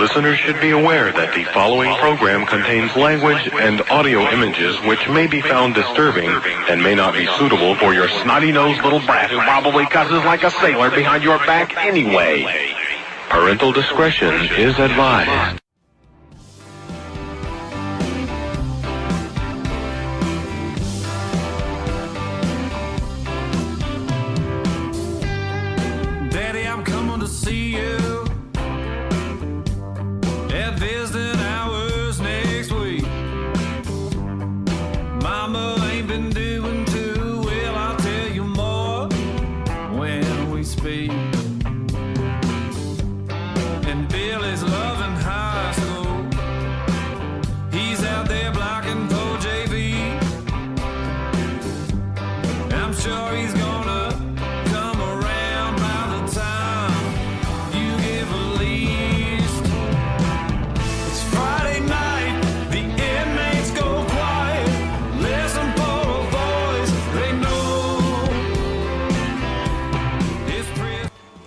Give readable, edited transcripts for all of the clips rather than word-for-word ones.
Listeners should be aware that the following program contains language and audio images which may be found disturbing and may not be suitable for your snotty-nosed little brat who probably cusses like a sailor behind your back anyway. Parental discretion is advised. Daddy, I'm coming to see you at visiting hours next week. Mama ain't been doing too well, I'll tell you more when we speak. And Billy's loving high school. He's out there blocking for JV. I'm sure he's gonna come around by the time you give a least. It's Friday night, the inmates go quiet. Listen for a voice they know.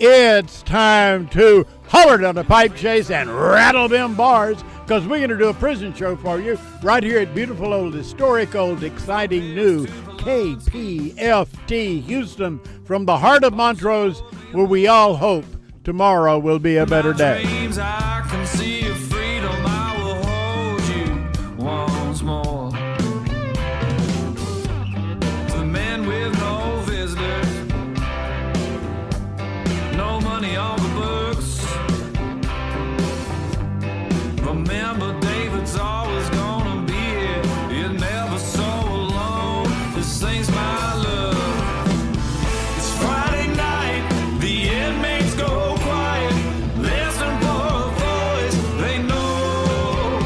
It's time to holler down the pipe chase and rattle them bars, because we're going to do a prison show for you right here at beautiful old, historic old, exciting new KPFT Houston, from the heart of Montrose, where we all hope tomorrow will be a better day. Dreams, I can see your freedom. I will hold you once more. To the men with no visitors, no money on the books. Remember, David's always gonna be here. You're never so alone. This ain't my love. It's Friday night, the inmates go quiet. Listen for a voice they know.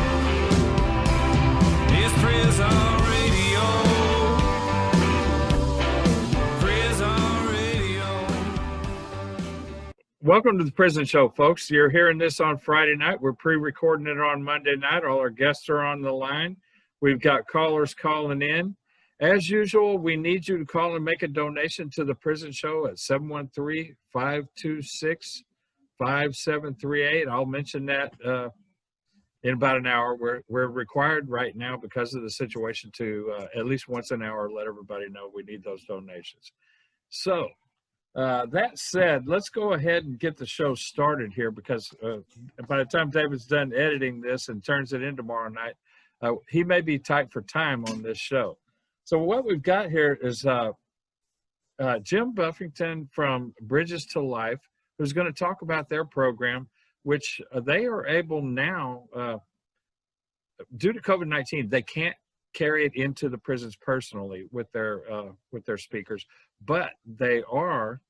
It's prison radio. Prison radio. Welcome to the Prison Show, folks. You're hearing this on Friday night. We're pre-recording it on Monday night. All our guests are on the line. We've got callers calling in. As usual, we need you to call and make a donation to the Prison Show at 713-526-5738. I'll mention that in about an hour. We're required right now, because of the situation, to at least once an hour let everybody know we need those donations. So that said, let's go ahead and get the show started here, because by the time David's done editing this and turns it in tomorrow night, he may be tight for time on this show. So what we've got here is Jim Buffington from Bridges to Life, who's going to talk about their program, which they are able now, due to COVID-19, they can't carry it into the prisons personally with their speakers, but they are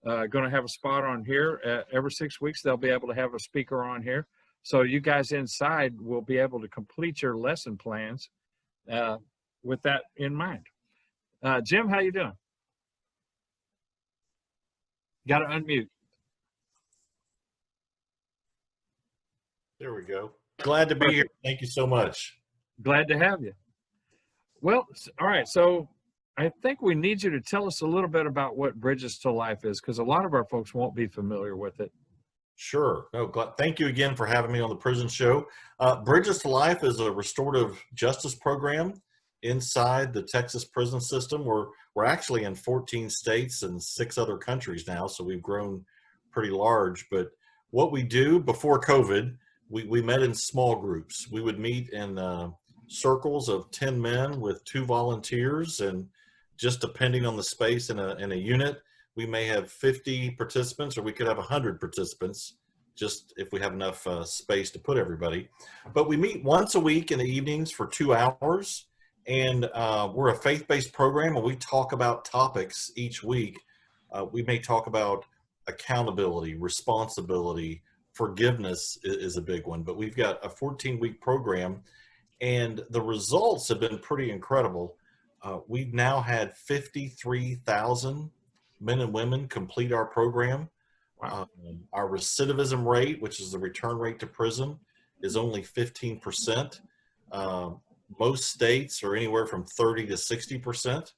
going to have a spot on here every 6 weeks. They'll be able to have a speaker on here, so you guys inside will be able to complete your lesson plans with that in mind. Jim, how you doing? Got to unmute. There we go. Glad to be here. Thank you so much. Glad to have you. Well, all right. So I think we need you to tell us a little bit about what Bridges to Life is, because a lot of our folks won't be familiar with it. Sure. No, thank you again for having me on the Prison Show. Bridges to Life is a restorative justice program inside the Texas prison system. We're actually in 14 states and 6 other countries now, so we've grown pretty large. But what we do before COVID, we met in small groups. We would meet in circles of 10 men with 2 volunteers, and just depending on the space in a unit, we may have 50 participants, or we could have 100 participants, just if we have enough space to put everybody. But we meet once a week in the evenings for 2 hours, and we're a faith-based program, and we talk about topics each week. We may talk about accountability, responsibility, forgiveness is a big one, but we've got a 14-week program, and the results have been pretty incredible. We've now had 53,000 men and women complete our program. Wow. Our recidivism rate, which is the return rate to prison, is only 15%. Most states are anywhere from 30 to 60%.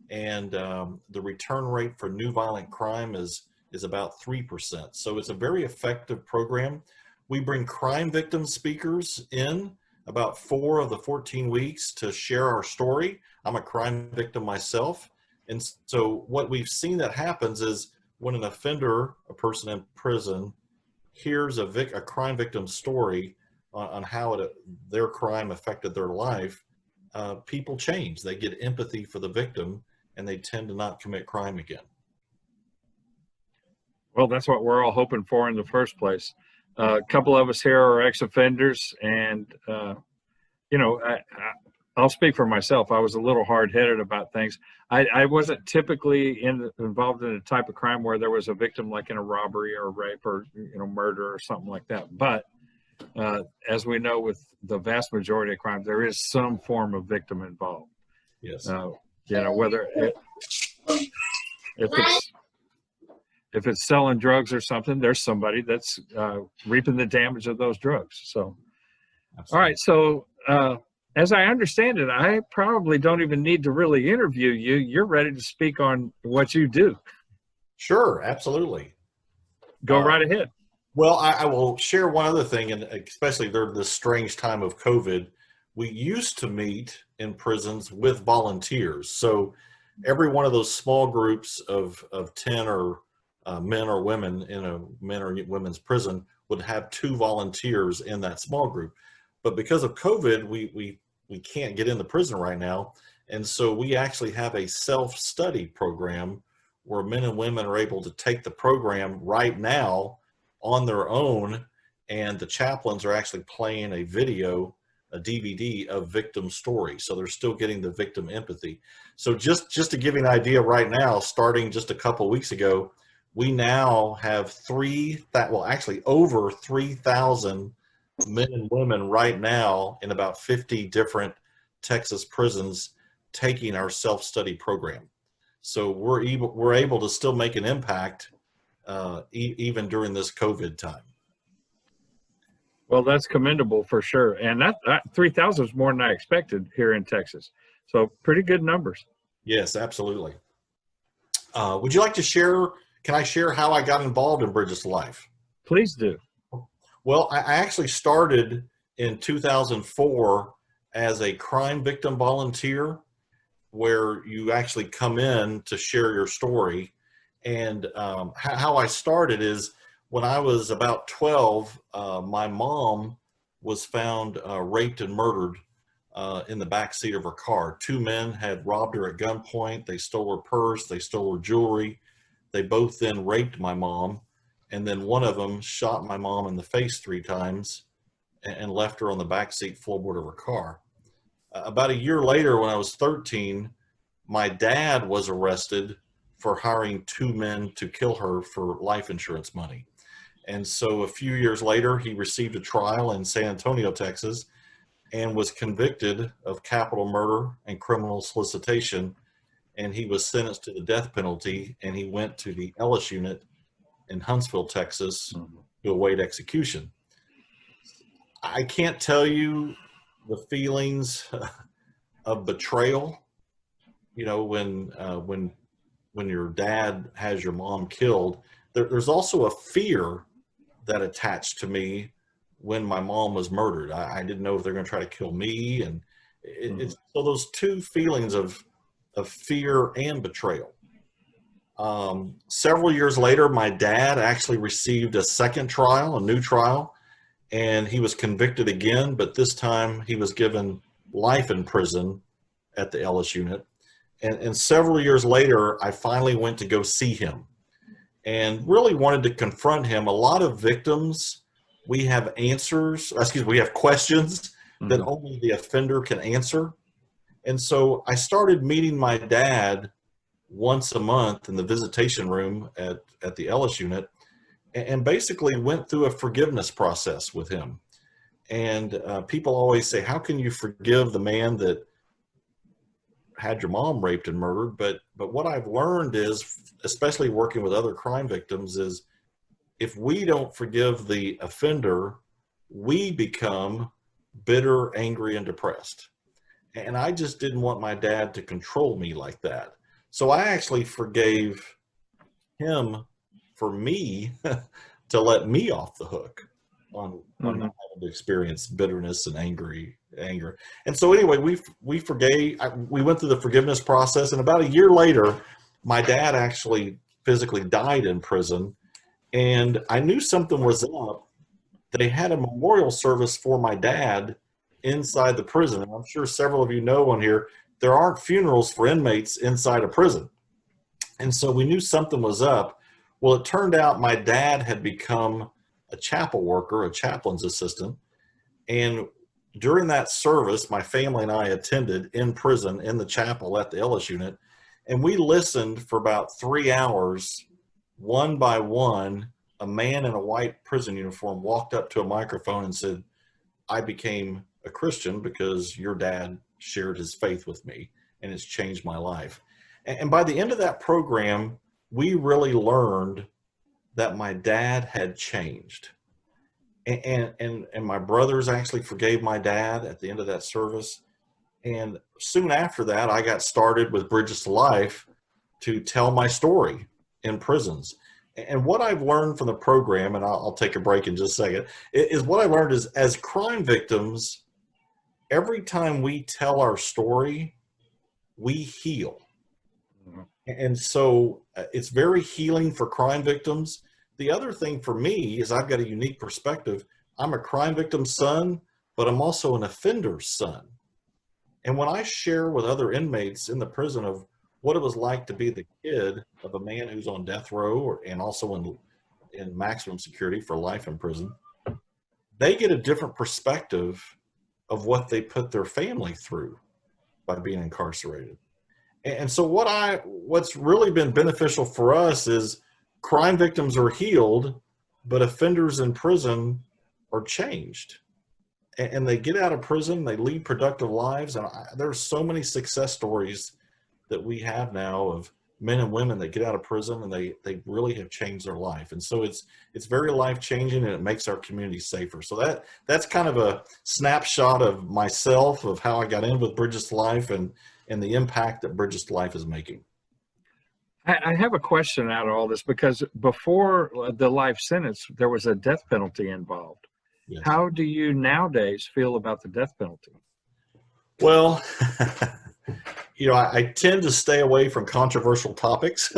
And the return rate for new violent crime is about 3%. So it's a very effective program. We bring crime victim speakers in about 4 of the 14 weeks to share our story. I'm a crime victim myself. And so what we've seen that happens is when an offender, a person in prison, hears a crime victim story on how their crime affected their life, people change. They get empathy for the victim, and they tend to not commit crime again. Well, that's what we're all hoping for in the first place. A couple of us here are ex-offenders, and you know, I'll speak for myself. I was a little hard-headed about things. I wasn't typically involved in a type of crime where there was a victim, like in a robbery or a rape or murder or something like that. But as we know, with the vast majority of crimes, there is some form of victim involved. Yes. Whether if it's selling drugs or something, there's somebody that's reaping the damage of those drugs. So, Absolutely. All right. So as I understand it, I probably don't even need to really interview you. You're ready to speak on what you do. Sure. Absolutely. Go right ahead. Well, I will share one other thing, and especially during this strange time of COVID, we used to meet in prisons with volunteers. So every one of those small groups of 10 or men or women in a men or women's prison would have 2 volunteers in that small group. But because of COVID, we can't get in the prison right now. And so we actually have a self-study program where men and women are able to take the program right now on their own, and the chaplains are actually playing a video, a DVD of victim stories. So they're still getting the victim empathy. So just to give you an idea right now, starting just a couple weeks ago, we now have over 3,000 men and women right now in about 50 different Texas prisons taking our self-study program. So we're able to still make an impact even during this COVID time. Well, that's commendable for sure. And that 3,000 is more than I expected here in Texas. So pretty good numbers. Yes, absolutely. Would you like to share, can I share how I got involved in Bridges to Life? Please do. Well, I actually started in 2004 as a crime victim volunteer, where you actually come in to share your story. And how I started is when I was about 12, my mom was found raped and murdered in the back seat of her car. 2 men had robbed her at gunpoint. They stole her purse. They stole her jewelry. They both then raped my mom. And then one of them shot my mom in the face 3 times and left her on the back seat floorboard of her car. About a year later, when I was 13, my dad was arrested for hiring 2 men to kill her for life insurance money. And so a few years later, he received a trial in San Antonio, Texas, and was convicted of capital murder and criminal solicitation. And he was sentenced to the death penalty, and he went to the Ellis unit in Huntsville, Texas, to await execution. I can't tell you the feelings of betrayal, when your dad has your mom killed. There's also a fear that attached to me when my mom was murdered. I didn't know if they're going to try to kill me, and it's so those 2 feelings of fear and betrayal. Several years later, my dad actually received a second trial, a new trial, and he was convicted again, but this time he was given life in prison at the Ellis unit. And several years later, I finally went to go see him and really wanted to confront him. A lot of victims, we have questions that only the offender can answer. And so I started meeting my dad once a month in the visitation room at the Ellis unit, and basically went through a forgiveness process with him. And people always say, how can you forgive the man that had your mom raped and murdered? But what I've learned is, especially working with other crime victims, is if we don't forgive the offender, we become bitter, angry, and depressed. And I just didn't want my dad to control me like that. So I actually forgave him for me to let me off the hook on Mhm. not having to experience bitterness and anger. And so anyway, we forgave. We went through the forgiveness process, and about a year later, my dad actually physically died in prison, and I knew something was up. They had a memorial service for my dad inside the prison, and I'm sure several of you know on here there aren't funerals for inmates inside a prison, and so we knew something was up. Well, it turned out my dad had become a chapel worker, a chaplain's assistant. And during that service, my family and I attended in prison in the chapel at the Ellis unit. And we listened for about 3 hours, one by one. A man in a white prison uniform walked up to a microphone and said, I became a Christian because your dad shared his faith with me, and it's changed my life. And by the end of that program, we really learned that my dad had changed. And my brothers actually forgave my dad at the end of that service. And soon after that, I got started with Bridges to Life to tell my story in prisons. And what I've learned from the program, and I'll take a break in just a second, is what I learned is as crime victims, every time we tell our story, we heal. And so it's very healing for crime victims. The other thing for me is I've got a unique perspective. I'm a crime victim's son, but I'm also an offender's son. And when I share with other inmates in the prison of what it was like to be the kid of a man who's on death row and also in maximum security for life in prison, they get a different perspective of what they put their family through by being incarcerated. And so what's really been beneficial for us is crime victims are healed, but offenders in prison are changed. And they get out of prison, they lead productive lives. And there's so many success stories that we have now of men and women that get out of prison and they really have changed their life. And so it's very life-changing, and it makes our community safer. So that's kind of a snapshot of myself, of how I got in with Bridges to Life and the impact that Bridges to Life is making. I have a question out of all this, because before the life sentence, there was a death penalty involved. Yes. How do you nowadays feel about the death penalty? Well, I tend to stay away from controversial topics,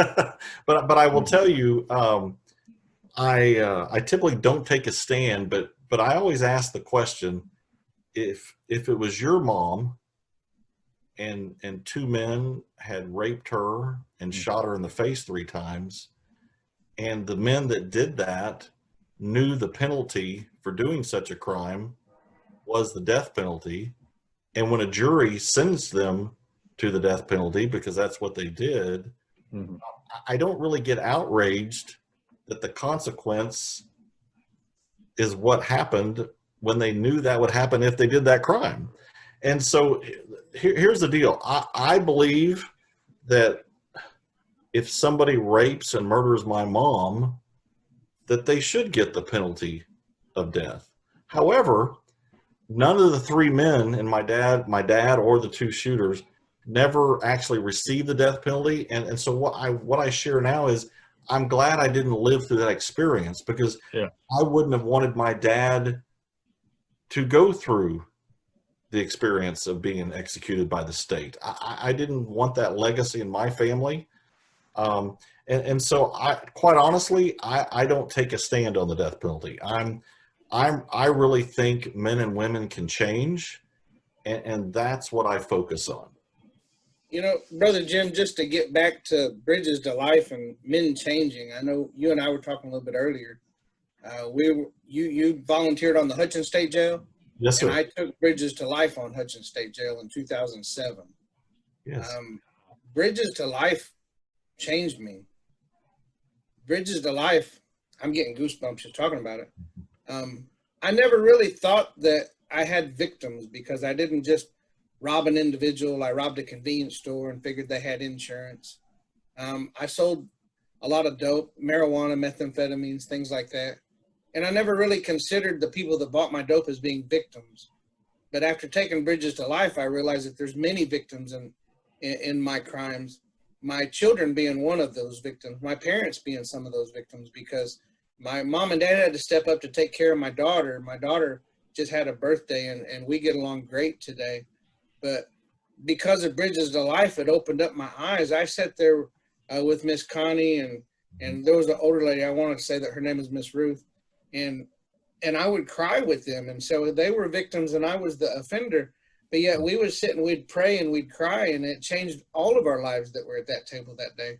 but I will tell you, I typically don't take a stand, but I always ask the question, if it was your mom and two men had raped her and shot her in the face 3 times, and the men that did that knew the penalty for doing such a crime was the death penalty, and when a jury sentenced them to the death penalty because that's what they did, I don't really get outraged that the consequence is what happened when they knew that would happen if they did that crime. And so here's the deal. I believe that if somebody rapes and murders my mom, that they should get the penalty of death. However, none of the 3 men and my dad or the 2 shooters never actually received the death penalty. And so what I share now is I'm glad I didn't live through that experience, because I wouldn't have wanted my dad to go through the experience of being executed by the state. I didn't want that legacy in my family. And so quite honestly, I don't take a stand on the death penalty. I really think men and women can change, and that's what I focus on. Brother Jim, just to get back to Bridges to Life and men changing, I know you and I were talking a little bit earlier. You volunteered on the Hutchins State Jail. Yes, sir. And I took Bridges to Life on Hutchins State Jail in 2007. Yes. Bridges to Life changed me. Bridges to Life, I'm getting goosebumps just talking about it. I never really thought that I had victims, because I didn't just rob an individual. I robbed a convenience store and figured they had insurance. I sold a lot of dope, marijuana, methamphetamines, things like that. And I never really considered the people that bought my dope as being victims. But after taking Bridges to Life, I realized that there's many victims in my crimes. My children being one of those victims, my parents being some of those victims, because my mom and dad had to step up to take care of my daughter. My daughter just had a birthday, and we get along great today. But because of Bridges to Life, it opened up my eyes. I sat there with Miss Connie, and there was an older lady. I wanted to say that her name is Miss Ruth, and I would cry with them. And so they were victims, and I was the offender. But yet we would sit and we'd pray and we'd cry, and it changed all of our lives that were at that table that day,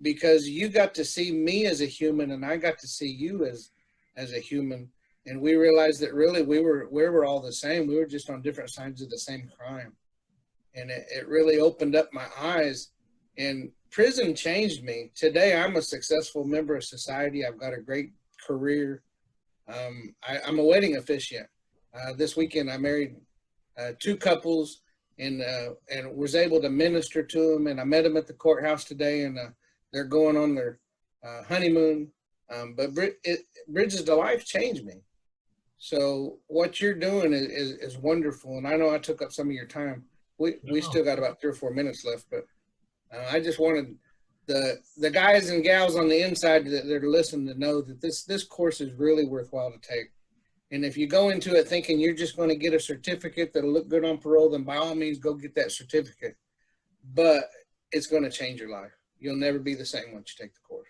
because you got to see me as a human, and I got to see you as a human. And we realized that really we were all the same. We were just on different sides of the same crime. And it really opened up my eyes, and prison changed me. Today, I'm a successful member of society. I've got a great career. I'm a wedding officiant. This weekend, I married 2 couples and was able to minister to them. And I met them at the courthouse today, and they're going on their honeymoon. But Bridges to Life changed me. So what you're doing is wonderful. And I know I took up some of your time. We still got about 3 or 4 minutes left, but I just wanted the guys and gals on the inside that are listening to know that this course is really worthwhile to take. And if you go into it thinking you're just going to get a certificate that'll look good on parole, then by all means go get that certificate. But it's going to change your life. You'll never be the same once you take the course.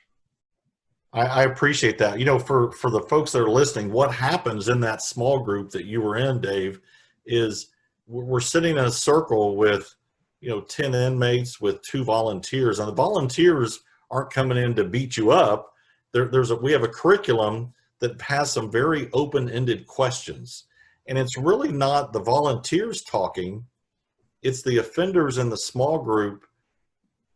I appreciate that. You know, for the folks that are listening, what happens in that small group that you were in, Dave, is we're sitting in a circle with, 10 inmates with 2 volunteers, and the volunteers aren't coming in to beat you up. We have a curriculum that has some very open-ended questions, and it's really not the volunteers talking, it's the offenders in the small group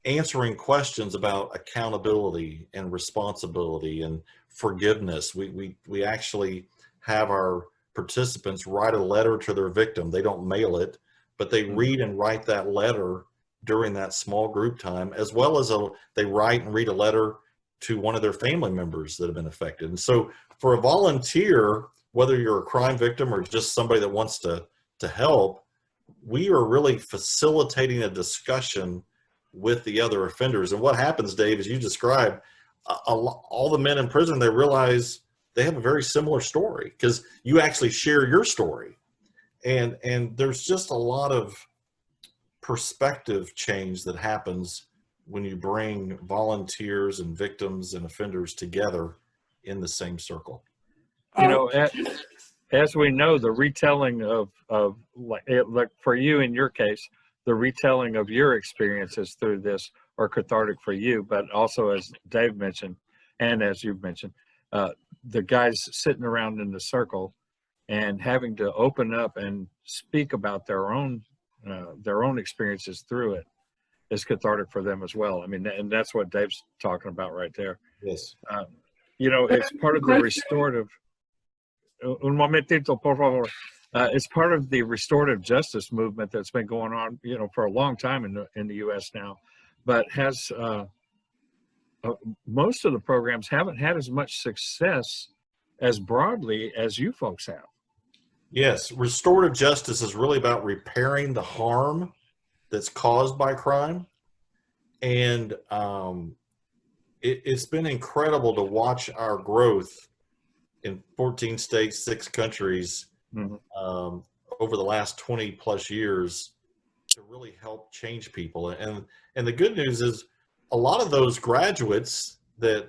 answering questions about accountability and responsibility and forgiveness. We actually have our participants write a letter to their victim. They don't mail it, but they read and write that letter during that small group time, as well as they write and read a letter to one of their family members that have been affected. And so for a volunteer, whether you're a crime victim or just somebody that wants to help, we are really facilitating a discussion with the other offenders. And what happens, Dave, as you described, all the men in prison, they realize they have a very similar story because you actually share your story. And there's just a lot of perspective change that happens when you bring volunteers and victims and offenders together in the same circle. As we know, the retelling of like for you in your case, the retelling of your experiences through this are cathartic for you, but also, as Dave mentioned, and as you've mentioned, the guys sitting around in the circle and having to open up and speak about their own experiences through it is cathartic for them as well. I mean, and that's what Dave's talking about right there. Yes. It's part of the restorative. Un momentito, por favor. It's part of the restorative justice movement that's been going on, for a long time in the U.S. now, but has most of the programs haven't had as much success as broadly as you folks have. Yes, restorative justice is really about repairing the harm that's caused by crime, and it's been incredible to watch our growth in 14 states, 6 countries. Mm-hmm. Over the last 20 plus years to really help change people. And the good news is a lot of those graduates that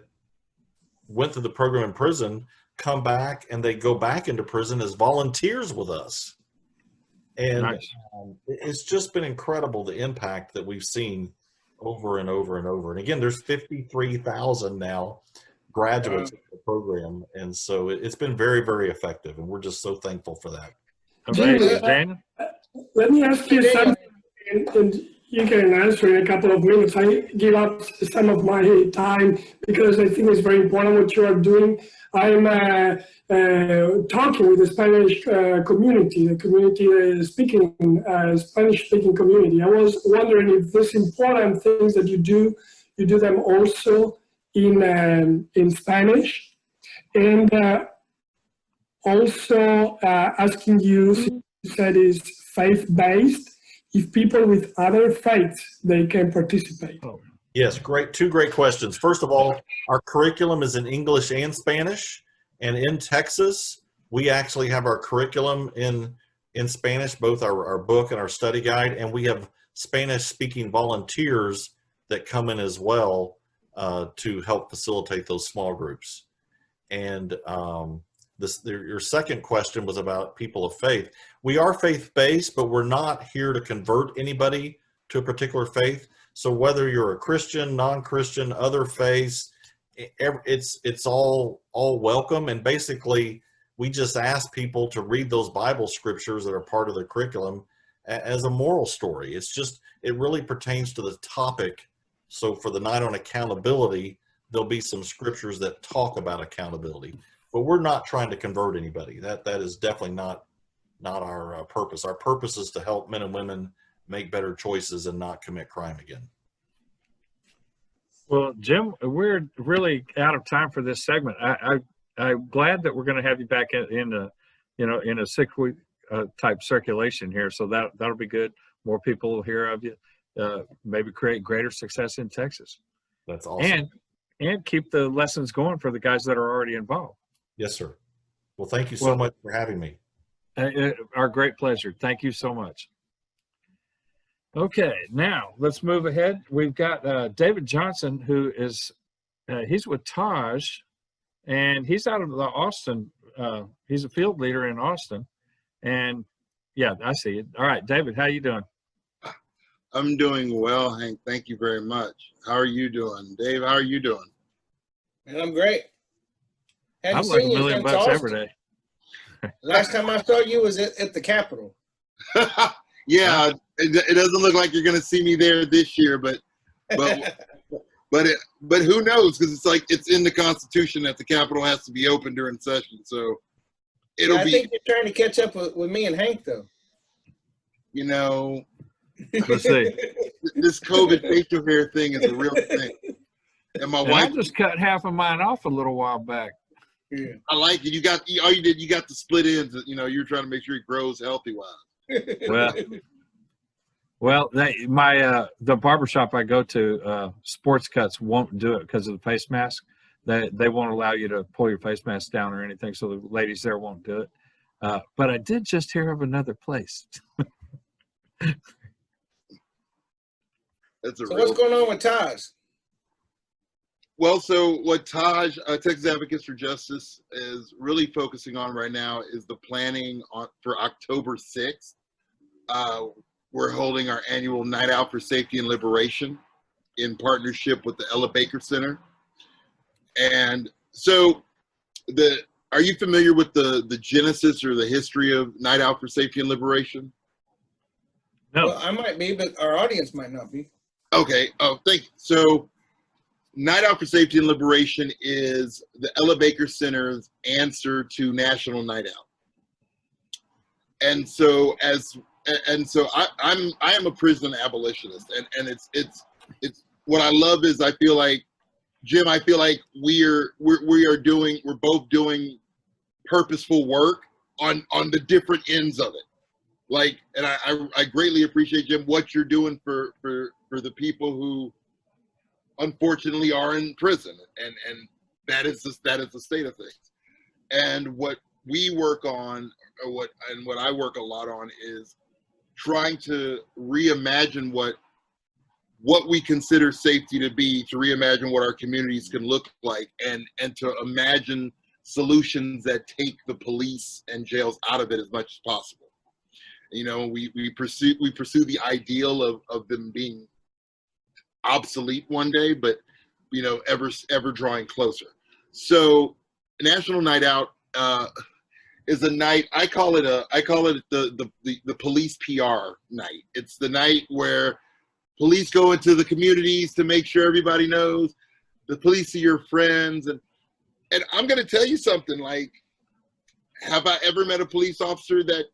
went through the program in prison come back and they go back into prison as volunteers with us. And nice. It's just been incredible, the impact that we've seen over and over and over. And again, there's 53,000 now graduates of the program, and so it's been very, very effective, and we're just so thankful for that. Amazing. Let me ask you something, and you can answer in a couple of minutes. I give up some of my time because I think it's very important what you are doing. I'm talking with the Spanish community, the community speaking Spanish-speaking community. I was wondering if these important things that you do them also in Spanish, and also asking you, since you said it's faith-based, if people with other faiths, they can participate. Yes, great. Two great questions. First of all, our curriculum is in English and Spanish, and in Texas, we actually have our curriculum in Spanish, both our book and our study guide, and we have Spanish-speaking volunteers that come in as well to help facilitate those small groups. And your second question was about people of faith. We are faith-based, but we're not here to convert anybody to a particular faith. So whether you're a Christian, non-Christian, other faiths, it's all welcome. And basically, we just ask people to read those Bible scriptures that are part of the curriculum as a moral story. It really pertains to the topic. So for the night on accountability, there'll be some scriptures that talk about accountability. But we're not trying to convert anybody. That is definitely not our purpose. Our purpose is to help men and women make better choices and not commit crime again. Well, Jim, we're really out of time for this segment. I'm glad that we're going to have you back in a 6-week type circulation here. So that'll be good. More people will hear of you. Maybe create greater success in Texas. That's awesome. And keep the lessons going for the guys that are already involved. Yes, sir. Well, thank you so much for having me. Our great pleasure. Thank you so much. Okay, now let's move ahead. We've got David Johnson, who is he's with Taj, and he's out of the Austin. He's a field leader in Austin, and yeah, I see it. All right, David, how you doing? I'm doing well, Hank. Thank you very much. How are you doing, Dave? How are you doing? And I'm great. I'm like $1 million every day. Last time I saw you was at the Capitol. Yeah, it doesn't look like you're going to see me there this year, but who knows? Because it's in the Constitution that the Capitol has to be open during session, so I think you're trying to catch up with me and Hank, though. You know, let's see. This COVID facial hair thing is a real thing, and my wife I just cut half of mine off a little while back. Yeah. I like it. You got the split ends. You know, you're trying to make sure it grows healthy wise. Well, the barbershop I go to, Sports Cuts won't do it because of the face mask. They won't allow you to pull your face mask down or anything, so the ladies there won't do it. But I did just hear of another place. That's so what's going on with Taj? Well, so what Taj, Texas Advocates for Justice, is really focusing on right now is the planning for October 6th. We're holding our annual Night Out for Safety and Liberation in partnership with the Ella Baker Center. And so are you familiar with the genesis or the history of Night Out for Safety and Liberation? No. Well, I might be, but our audience might not be. Okay. Oh, thank you. So Night Out for Safety and Liberation is the Ella Baker Center's answer to National Night Out. And so I am a prison abolitionist, and it's what I love is I feel like, Jim, we're both doing purposeful work on the different ends of it. And I greatly appreciate, Jim, what you're doing for the people who unfortunately are in prison, and that is the state of things. And what we work on, what I work a lot on, is trying to reimagine what we consider safety to be, to reimagine what our communities can look like, and to imagine solutions that take the police and jails out of it as much as possible. You know, we pursue the ideal of them being obsolete one day, but you know, ever drawing closer. So National Night Out is a night, I call it the police PR night. It's the night where police go into the communities to make sure everybody knows the police are your friends. And I'm going to tell you something, like, have I ever met a police officer that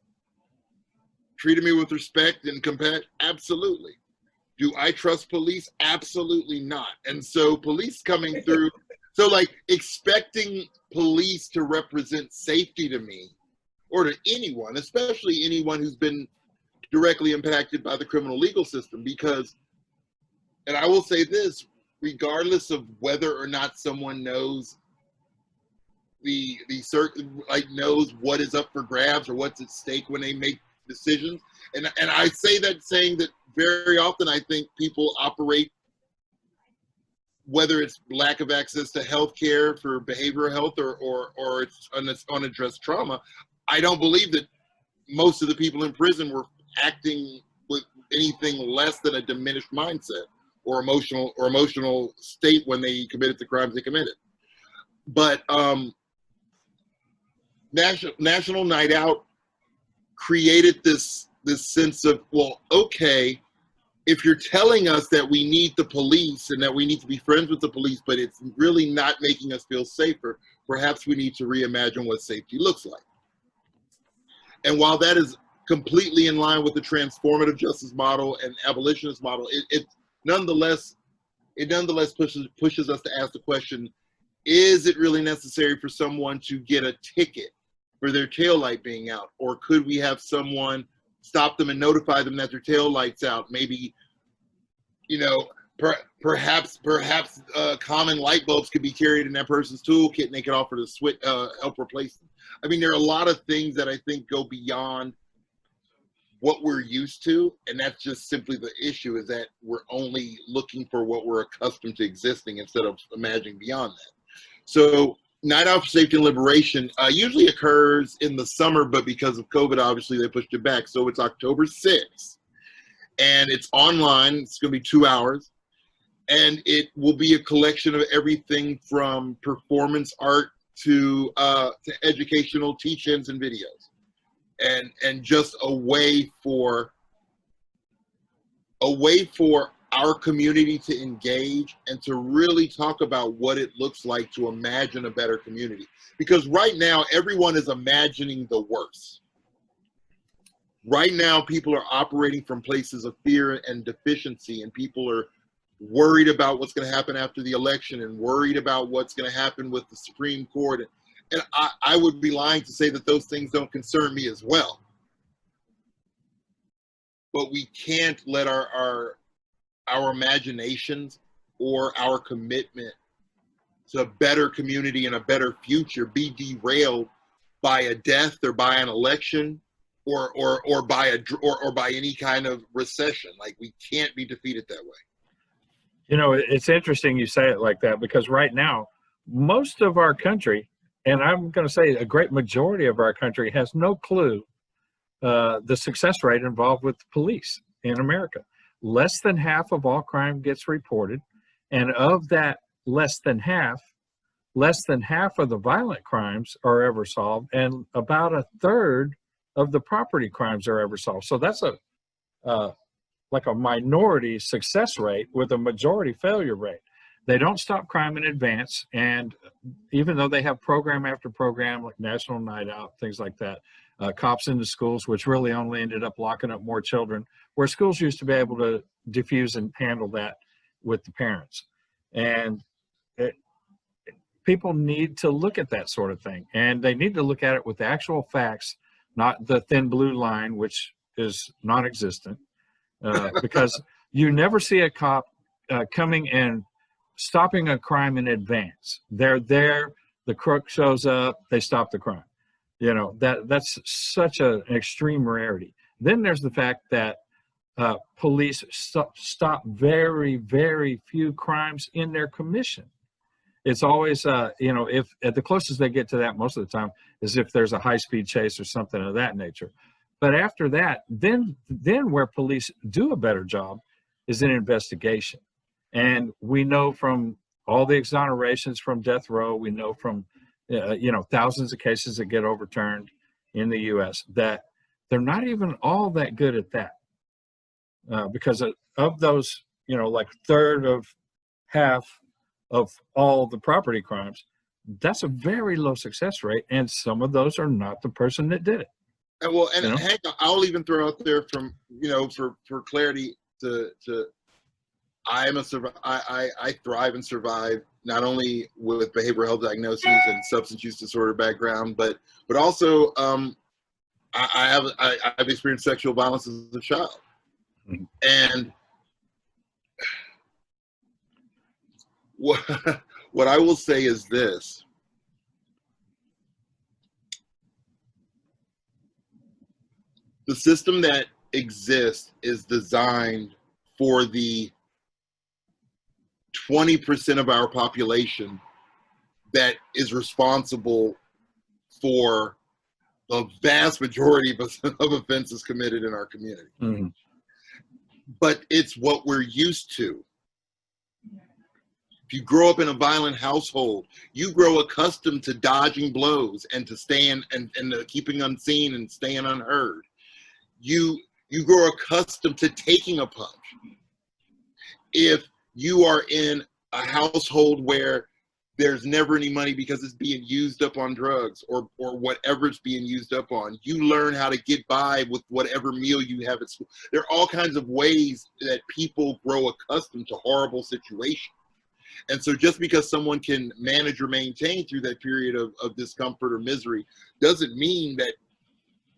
treated me with respect and compassion? Absolutely. Do I trust police? Absolutely not. And so police coming through, so like expecting police to represent safety to me or to anyone, especially anyone who's been directly impacted by the criminal legal system, because and I will say this, regardless of whether or not someone knows the certain, like, knows what is up for grabs or what's at stake when they make decisions. And I say that saying that very often I think people operate, whether it's lack of access to health care for behavioral health or it's unaddressed trauma. I don't believe that most of the people in prison were acting with anything less than a diminished mindset or emotional state when they committed the crimes they committed. But National Night Out created this sense of, well, okay, if you're telling us that we need the police and that we need to be friends with the police, but it's really not making us feel safer, perhaps we need to reimagine what safety looks like. And while that is completely in line with the transformative justice model and abolitionist model, it nonetheless pushes us to ask the question, is it really necessary for someone to get a ticket for their taillight being out? Or could we have someone stop them and notify them that their tail light's out? Maybe, perhaps common light bulbs could be carried in that person's toolkit and they could offer to help replace them. I mean, there are a lot of things that I think go beyond what we're used to, and that's just simply the issue, is that we're only looking for what we're accustomed to existing instead of imagining beyond that. So Night Out for Safety and Liberation usually occurs in the summer, but because of COVID, obviously, they pushed it back. So it's October 6th, and it's online. It's going to be 2 hours, and it will be a collection of everything from performance art to educational teach-ins and videos, and just a way for our community to engage and to really talk about what it looks like to imagine a better community. Because right now, everyone is imagining the worst. Right now, people are operating from places of fear and deficiency, and people are worried about what's going to happen after the election and worried about what's going to happen with the Supreme Court. And I would be lying to say that those things don't concern me as well. But we can't let our imaginations or our commitment to a better community and a better future be derailed by a death or by an election or by any kind of recession. Like, we can't be defeated that way. It's interesting you say it like that, because right now, most of our country, and I'm going to say a great majority of our country, has no clue the success rate involved with the police in America. Less than half of all crime gets reported, and of that less than half of the violent crimes are ever solved, and about a third of the property crimes are ever solved. So that's like a minority success rate with a majority failure rate. They don't stop crime in advance, and even though they have program after program like National Night Out, things like that, cops in the schools, which really only ended up locking up more children, where schools used to be able to diffuse and handle that with the parents. And people need to look at that sort of thing, and they need to look at it with the actual facts, not the thin blue line, which is non-existent, because you never see a cop coming and stopping a crime in advance. They're there, the crook shows up, they stop the crime. That's such an extreme rarity. Then there's the fact that police stop very, very few crimes in their commission. It's always, if at the closest they get to that most of the time is if there's a high-speed chase or something of that nature. But after that, then where police do a better job is in investigation. And we know from all the exonerations from death row, we know from thousands of cases that get overturned in the U.S. that they're not even all that good at that, because of those, like third of half of all the property crimes, that's a very low success rate, and some of those are not the person that did it. And Hank, I'll even throw out there from for clarity to I thrive and survive not only with behavioral health diagnoses and substance use disorder background, but also I've experienced sexual violence as a child. Mm-hmm. And what I will say is this. The system that exists is designed for the 20% of our population that is responsible for the vast majority of offenses committed in our community. Mhm. But it's what we're used to. If you grow up in a violent household, you grow accustomed to dodging blows and to staying and keeping unseen and staying unheard. You grow accustomed to taking a punch. If you are in a household where there's never any money because it's being used up on drugs or whatever it's being used up on, you learn how to get by with whatever meal you have at school. There are all kinds of ways that people grow accustomed to horrible situations. And so just because someone can manage or maintain through that period of discomfort or misery doesn't mean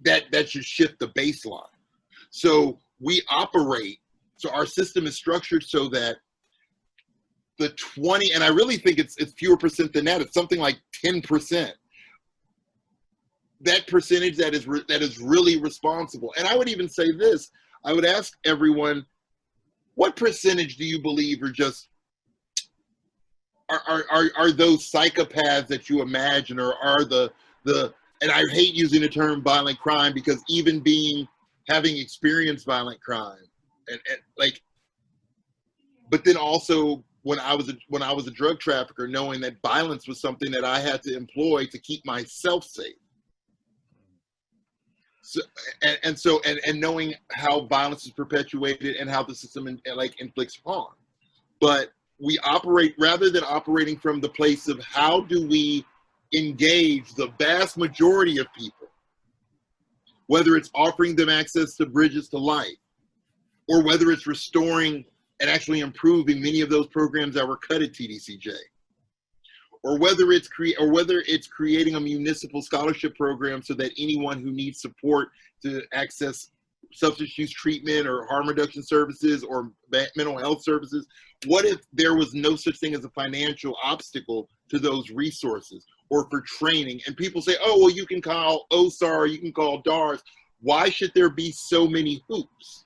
that should shift the baseline. So we operate, so our system is structured so that the 20, and I really think it's fewer percent than that. It's something like 10%. That percentage that is really responsible. And I would even say this. I would ask everyone, what percentage do you believe are just are those psychopaths that you imagine, or are the and I hate using the term violent crime because even having experienced violent crime and like, but then also when I was a drug trafficker, knowing that violence was something that I had to employ to keep myself safe. So, and knowing how violence is perpetuated and how the system inflicts harm. But we operate, rather than operating from the place of how do we engage the vast majority of people, whether it's offering them access to bridges to life, or whether it's restoring and actually improving many of those programs that were cut at TDCJ, or whether it's creating a municipal scholarship program so that anyone who needs support to access substance use treatment or harm reduction services or mental health services. What if there was no such thing as a financial obstacle to those resources or for training? And people say, oh, well, you can call OSAR, you can call DARS. Why should there be so many hoops?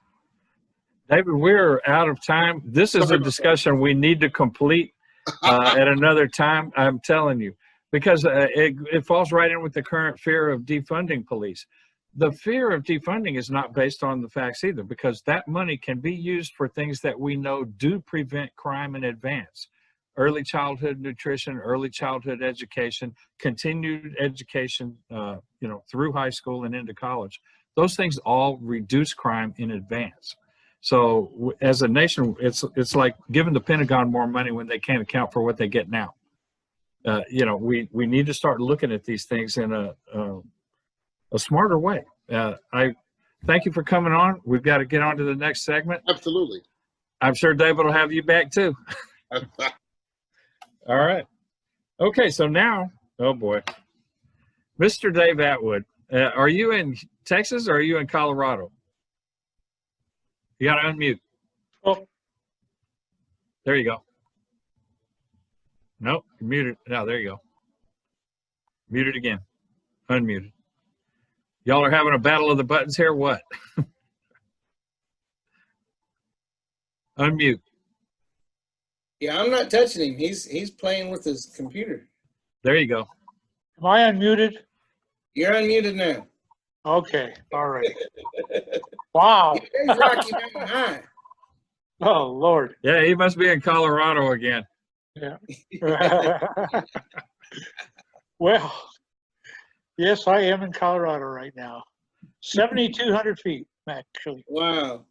David, we're out of time. This is a discussion we need to complete at another time, I'm telling you, because it falls right in with the current fear of defunding police. The fear of defunding is not based on the facts either, because that money can be used for things that we know do prevent crime in advance. Early childhood nutrition, early childhood education, continued education, through high school and into college. Those things all reduce crime in advance. So as a nation, it's like giving the Pentagon more money when they can't account for what they get now. We need to start looking at these things in a smarter way. I thank you for coming on. We've got to get on to the next segment. Absolutely. I'm sure David will have you back too. All right. Okay, so now, oh boy, Mr. Dave Atwood, are you in Texas or are you in Colorado? You got to unmute. Oh, There you go. Nope, you're muted. No, there you go. Muted again. Unmuted. Y'all are having a battle of the buttons here? What? Unmute. Yeah, I'm not touching him. He's playing with his computer. There you go. am I unmuted? You're unmuted now. Okay, all right. Wow. There's Rocky Mountain High. Oh, Lord. Yeah, he must be in Colorado again. Yeah. Well, yes, I am in Colorado right now. 7,200 feet, actually. Wow.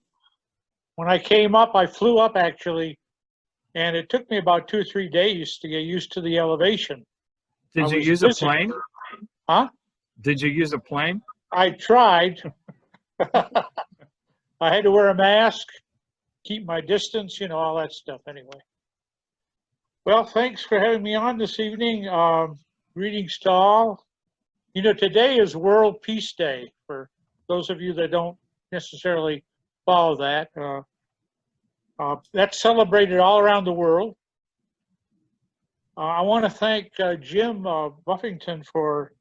When I came up, I flew up, actually, and it took me about 2 or 3 days to get used to the elevation. Did I you was use a visiting- plane? Huh? Did you use a plane? I tried. I had to wear a mask, keep my distance, all that stuff anyway. Well, thanks for having me on this evening. Greetings to all. Today is World Peace Day, for those of you that don't necessarily follow that. That's celebrated all around the world. I want to thank Jim Buffington for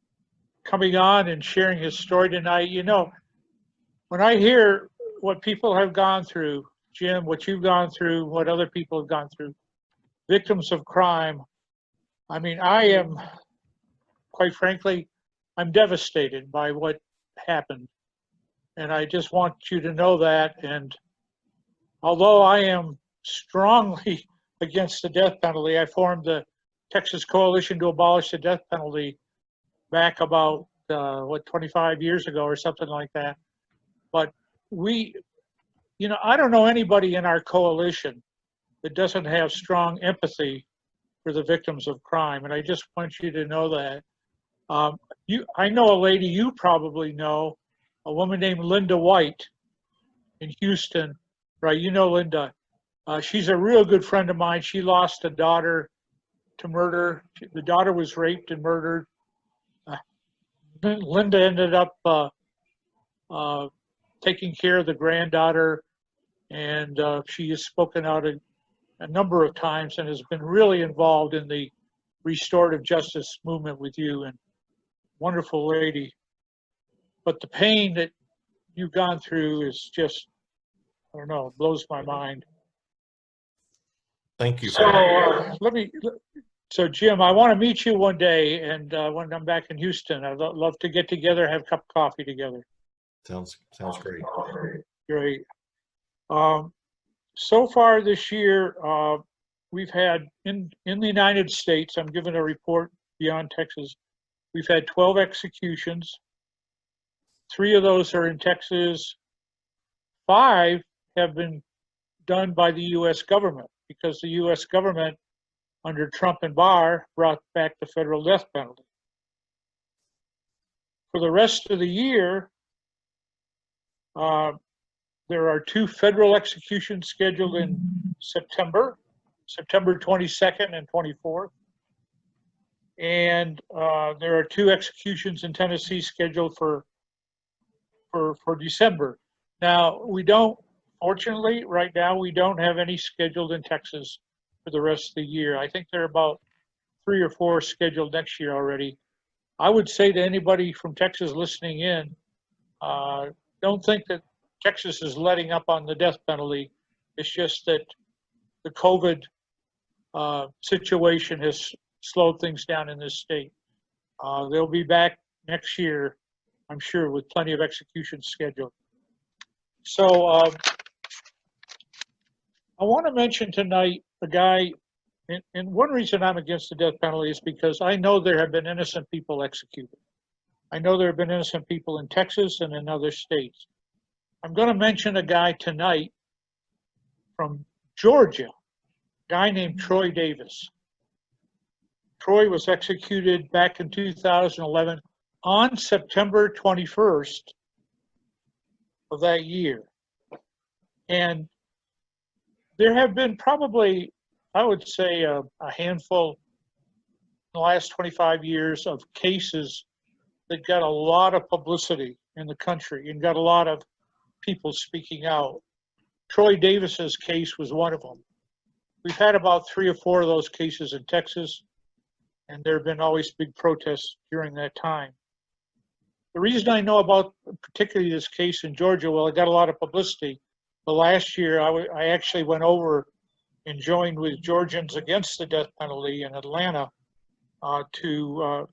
coming on and sharing his story tonight. You know, when I hear what people have gone through, Jim, what you've gone through, what other people have gone through, victims of crime, I mean, I am, quite frankly, I'm devastated by what happened. And I just want you to know that. And although I am strongly against the death penalty, I formed the Texas Coalition to Abolish the Death Penalty back about, 25 years ago or something like that. But we, you know, I don't know anybody in our coalition that doesn't have strong empathy for the victims of crime. And I just want you to know that. I know a lady you probably know, a woman named Linda White in Houston, right? You know Linda. She's a real good friend of mine. She lost a daughter to murder. The daughter was raped and murdered. Linda ended up taking care of the granddaughter, and she has spoken out a number of times and has been really involved in the restorative justice movement with you, and wonderful lady. But the pain that you've gone through is just, I don't know, it blows my mind. Thank you. So Jim, I want to meet you one day, and when I'm back in Houston, I'd love to get together, have a cup of coffee together. Sounds great. Great. So far this year, we've had in the United States, I'm giving a report beyond Texas, we've had 12 executions. 3 of those are in Texas. 5 have been done by the U.S. government, because the U.S. government, under Trump and Barr, brought back the federal death penalty. For the rest of the year, there are 2 federal executions scheduled in September 22nd and 24th. And there are 2 executions in Tennessee scheduled for December. Now, fortunately, right now, we don't have any scheduled in Texas for the rest of the year. I think there are about 3 or 4 scheduled next year already. I would say to anybody from Texas listening in, don't think that Texas is letting up on the death penalty. It's just that the COVID situation has slowed things down in this state. They'll be back next year, I'm sure, with plenty of executions scheduled. So I want to mention tonight a guy, and one reason I'm against the death penalty is because I know there have been innocent people executed. I know there have been innocent people in Texas and in other states. I'm going to mention a guy tonight from Georgia, a guy named Troy Davis. Troy was executed back in 2011 on September 21st of that year. And there have been probably, I would say, a handful in the last 25 years of cases that got a lot of publicity in the country and got a lot of people speaking out. Troy Davis's case was one of them. We've had about 3 or 4 of those cases in Texas, and there have been always big protests during that time. The reason I know about particularly this case in Georgia, well, it got a lot of publicity. But last year, I actually went over and joined with Georgians Against the Death Penalty in Atlanta to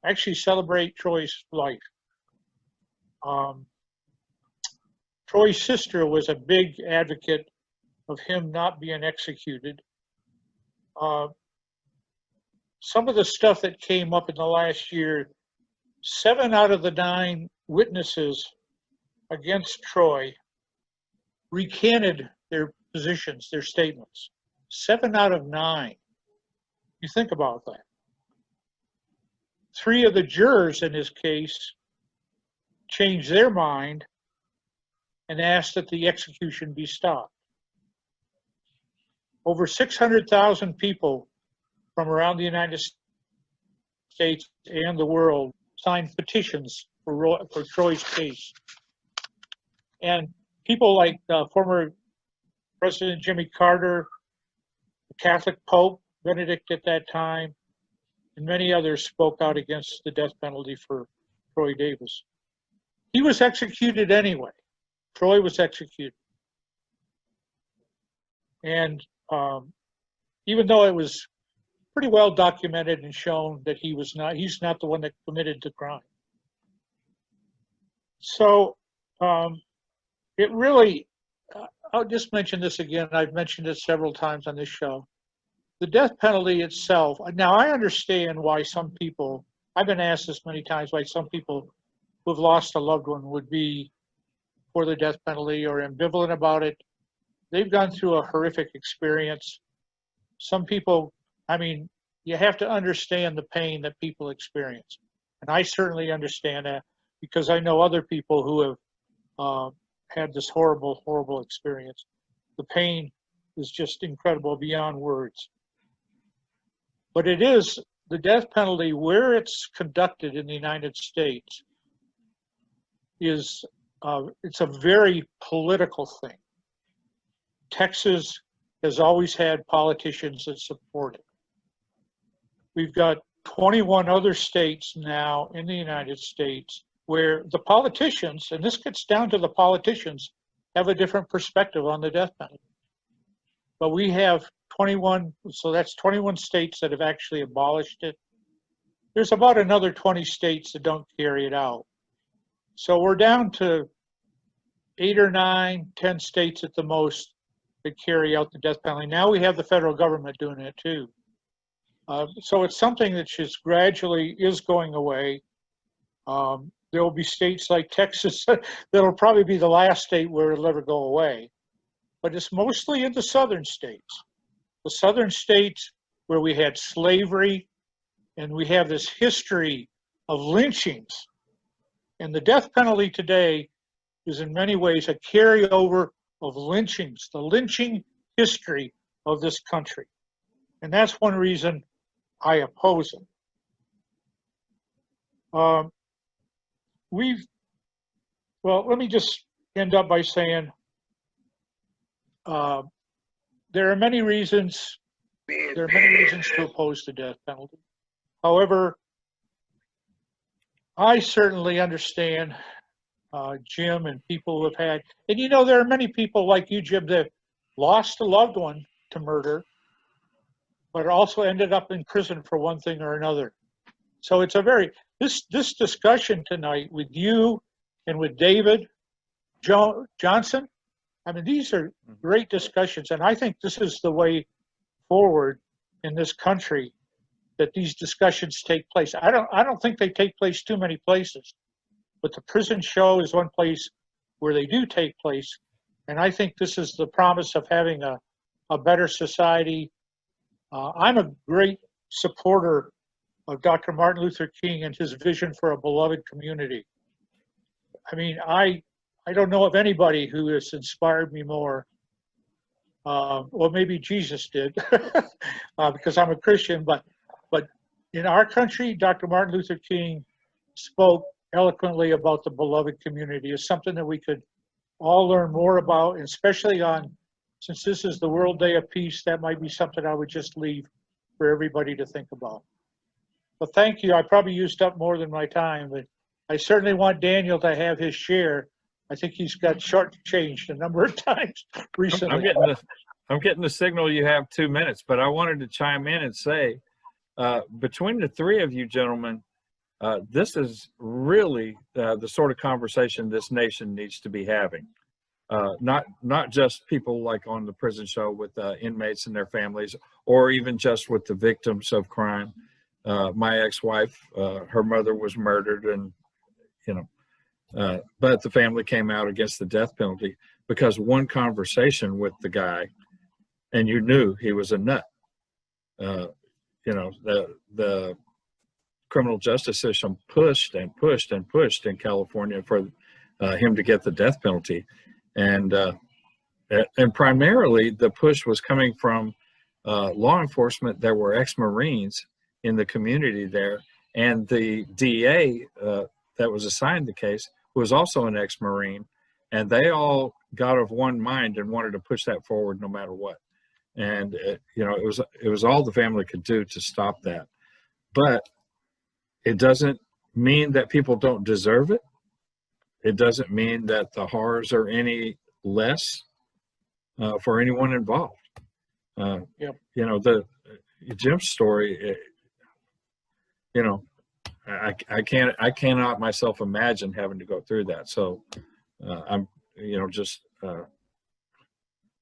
actually celebrate Troy's life. Troy's sister was a big advocate of him not being executed. Some of the stuff that came up in the last year, 7 out of the 9 witnesses against Troy recanted their positions, their statements. 7 out of 9. You think about that. 3 of the jurors in his case changed their mind and asked that the execution be stopped. Over 600,000 people from around the United States and the world signed petitions for Troy's case. And people like former President Jimmy Carter, the Catholic Pope, Benedict at that time, and many others spoke out against the death penalty for Troy Davis. He was executed anyway. Troy was executed. And even though it was pretty well documented and shown that he's not the one that committed the crime. So it really, I'll just mention this again. I've mentioned it several times on this show. The death penalty itself, now I understand why some people, I've been asked this many times, why some people who've lost a loved one would be for the death penalty or ambivalent about it. They've gone through a horrific experience. Some people, I mean, you have to understand the pain that people experience. And I certainly understand that because I know other people who have had this horrible, horrible experience. The pain is just incredible beyond words. But it is the death penalty where it's conducted in the United States is it's a very political thing. Texas has always had politicians that support it. We've got 21 other states now in the United States where the politicians, and this gets down to the politicians, have a different perspective on the death penalty. But we have 21, so that's 21 states that have actually abolished it. There's about another 20 states that don't carry it out. So we're down to 8 or 9, 10 states at the most that carry out the death penalty. Now we have the federal government doing it too. So it's something that just gradually is going away. There will be states like Texas that'll probably be the last state where it'll ever go away. But it's mostly in the southern states. The southern states where we had slavery and we have this history of lynchings. And the death penalty today is in many ways a carryover of lynchings, the lynching history of this country. And that's one reason I oppose it. Well, let me just end up by saying there are many reasons to oppose the death penalty. However, I certainly understand Jim and people who have had, and you know, there are many people like you, Jim, that lost a loved one to murder, but also ended up in prison for one thing or another. So it's a very, this discussion tonight with you and with David Johnson, I mean, these are great discussions, and I think this is the way forward in this country, that these discussions take place. I don't think they take place too many places, but the prison show is one place where they do take place, and I think this is the promise of having a better society. I'm a great supporter of Dr. Martin Luther King and his vision for a beloved community. I mean, I don't know of anybody who has inspired me more. Well, maybe Jesus did, because I'm a Christian, but in our country, Dr. Martin Luther King spoke eloquently about the beloved community. It's something that we could all learn more about, and especially since this is the World Day of Peace, that might be something I would just leave for everybody to think about. But thank you. I probably used up more than my time, but I certainly want Daniel to have his share. I think he's got shortchanged a number of times recently. I'm getting the signal you have 2 minutes, but I wanted to chime in and say, between the three of you gentlemen, this is really the sort of conversation this nation needs to be having. Not just people like on the prison show with inmates and their families, or even just with the victims of crime. My ex-wife, her mother was murdered, and but the family came out against the death penalty because one conversation with the guy, and you knew he was a nut. The criminal justice system pushed and pushed and pushed in California for him to get the death penalty, and primarily the push was coming from law enforcement that were ex-Marines in the community there, and the DA that was assigned the case was also an ex-Marine, and they all got of one mind and wanted to push that forward no matter what. And it was all the family could do to stop that. But it doesn't mean that people don't deserve it. It doesn't mean that the horrors are any less for anyone involved. Yep. The Jim's story. I cannot myself imagine having to go through that. So I'm just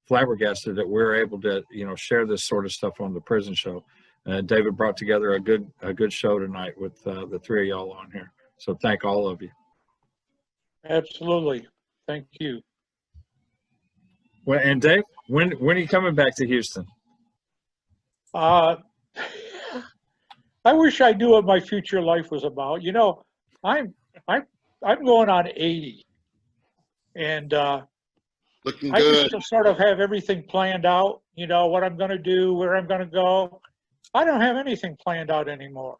flabbergasted that we're able to share this sort of stuff on the prison show. David brought together a good show tonight with the three of y'all on here. So thank all of you. Absolutely. Thank you. Well, and Dave, when are you coming back to Houston? I wish I knew what my future life was about. I'm going on 80, and Looking I good. used to sort of have everything planned out. What I'm going to do, where I'm going to go. I don't have anything planned out anymore.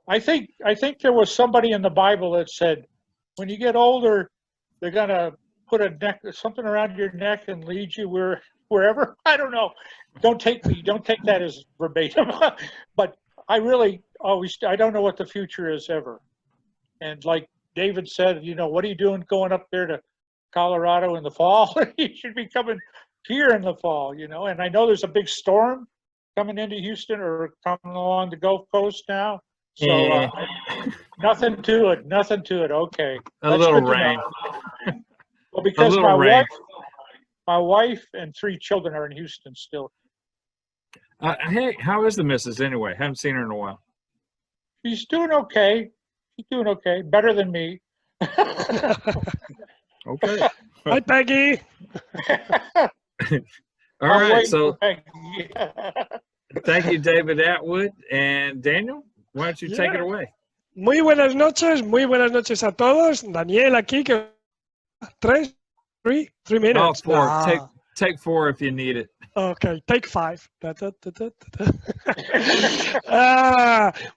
I think there was somebody in the Bible that said, when you get older, they're going to put something around your neck and lead you wherever. I don't know. Don't take that as verbatim. But I really I don't know what the future is ever. And like David said, what are you doing going up there to Colorado in the fall? You should be coming here in the fall, And I know there's a big storm coming into Houston or coming along the Gulf Coast now. So nothing to it. Okay. A That's little good to rain. know. Well, because little rain. my wife and 3 children are in Houston still. Hey, how is the missus anyway? Haven't seen her in a while. She's doing okay. Better than me. Okay. Hi, Peggy. All right. So thank you, David Atwood and Daniel. Why don't you take it away? Muy buenas noches a todos. Daniel aquí, que 3 minutes. Oh, 4. Take 4 if you need it. Okay, take 5.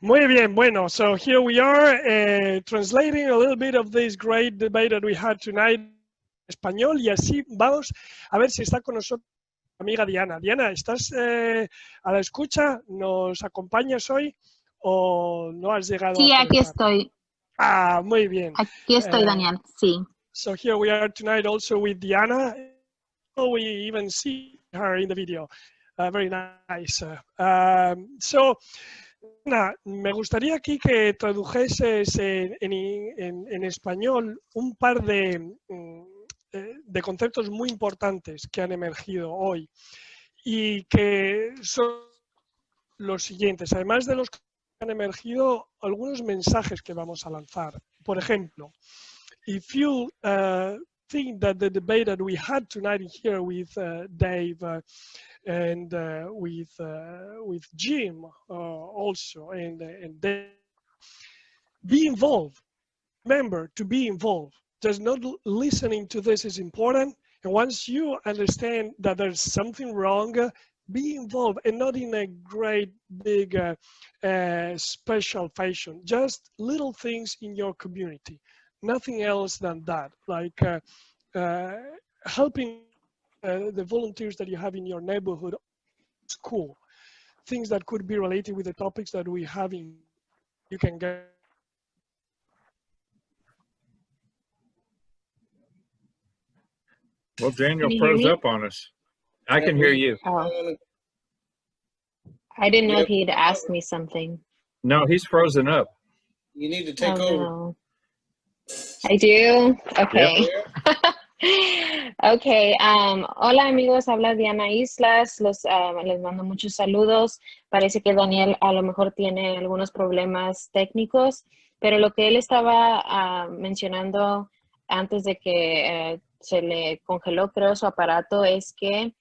Muy bien, bueno, so here we are translating a little bit of this great debate that we had tonight en español, y así vamos a ver si está con nosotros la amiga Diana. Diana, ¿estás a la escucha? ¿Nos acompañas hoy o no has llegado? Sí, a aquí conectar? estoy. Ah, muy bien. Aquí estoy, Daniel, sí. So here we are tonight also with Diana. We even see her in the video. Very nice. So, me gustaría aquí que tradujeses en español un par de conceptos muy importantes que han emergido hoy y que son los siguientes. Además de los que han emergido, algunos mensajes que vamos a lanzar. Por ejemplo, if you think that the debate that we had tonight here with Dave and with Jim also and Dave, be involved. Remember to be involved. Just not listening to this is important. And once you understand that there's something wrong, be involved, and not in a great big special fashion. Just little things in your community. Nothing else than that, like helping the volunteers that you have in your neighborhood, school, things that could be related with the topics that we have in. You can get. Well, Daniel Can you hear froze me? up on us. I can hear you. Oh, I didn't know if he'd asked me something. No, he's frozen up. You need to take Oh, over. no. I do? Okay. Okay. Hola amigos, habla Diana Islas. Les mando muchos saludos. Parece que Daniel a lo mejor tiene algunos problemas técnicos, pero lo que él estaba mencionando antes de que se le congeló, creo, su aparato, es que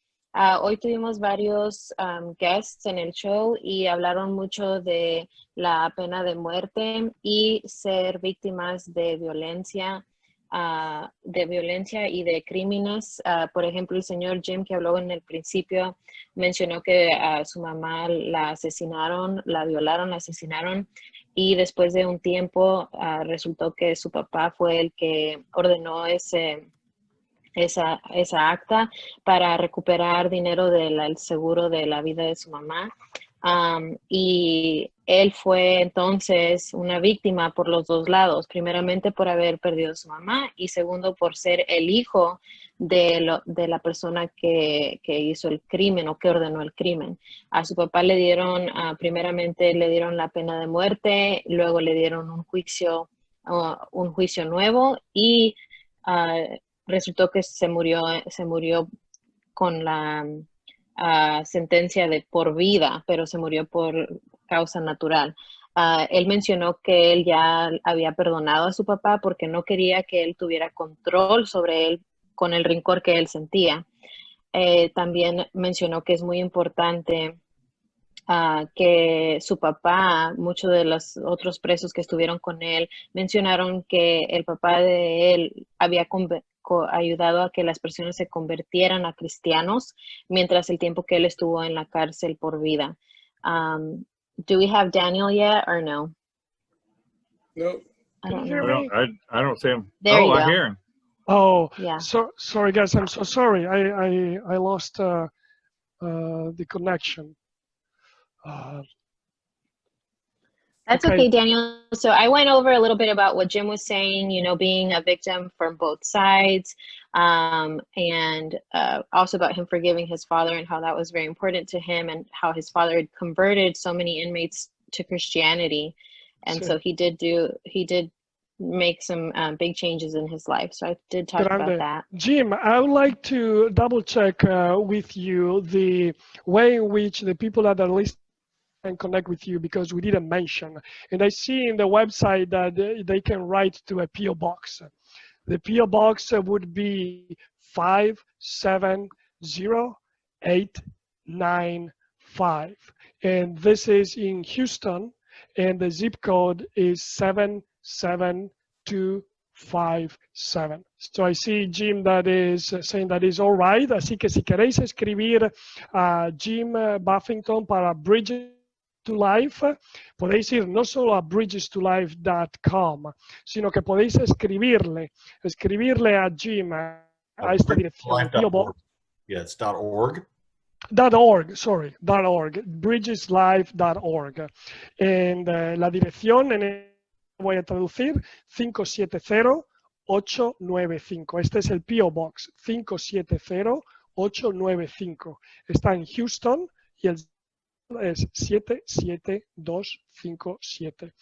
hoy tuvimos varios guests en el show y hablaron mucho de la pena de muerte y ser víctimas de violencia y de crímenes. Por ejemplo, el señor Jim, que habló en el principio, mencionó que a su mamá la asesinaron, la violaron, la asesinaron, y después de un tiempo resultó que su papá fue el que ordenó ese esa acta para recuperar dinero del seguro de la vida de su mamá. Y él fue entonces una víctima por los dos lados, primeramente por haber perdido a su mamá y segundo por ser el hijo de la persona que hizo el crimen o que ordenó el crimen. A su papá le dieron, primeramente le dieron la pena de muerte, luego le dieron un juicio nuevo y resultó que se murió con la sentencia de por vida, pero se murió por causa natural. Él mencionó que él ya había perdonado a su papá porque no quería que él tuviera control sobre él con el rencor que él sentía. También mencionó que es muy importante que su papá, muchos de los otros presos que estuvieron con él, mencionaron que el papá de él había ayudado a que las personas se convirtieran a cristianos mientras el tiempo que él estuvo en la cárcel por vida. Do we have Daniel yet or no? No. I don't Can you know. hear me? I don't see him. There you I go. hear him. Oh, Yeah. sorry guys, I'm so sorry. I lost the connection. That's okay, Daniel. So I went over a little bit about what Jim was saying, being a victim from both sides, and also about him forgiving his father and how that was very important to him and how his father had converted so many inmates to Christianity. And so he did make some big changes in his life. So I did talk about that. Jim, I would like to double check with you the way in which the people that are listening can connect with you, because we didn't mention. And I see in the website that they can write to a PO box. The PO box would be 570-895. And this is in Houston, and the zip code is 77257. So I see Jim that is saying that is all right. Así que si queréis escribir a Jim Buffington para Bridges to Life, podéis ir no solo a bridgestolife.com, sino que podéis escribirle a Jim a esta dirección. Yeah, it's .org. .org, bridgeslife.org. And la dirección, voy a traducir, 570-895. Este es el PO Box, 570-895. Está en Houston y el es 77257.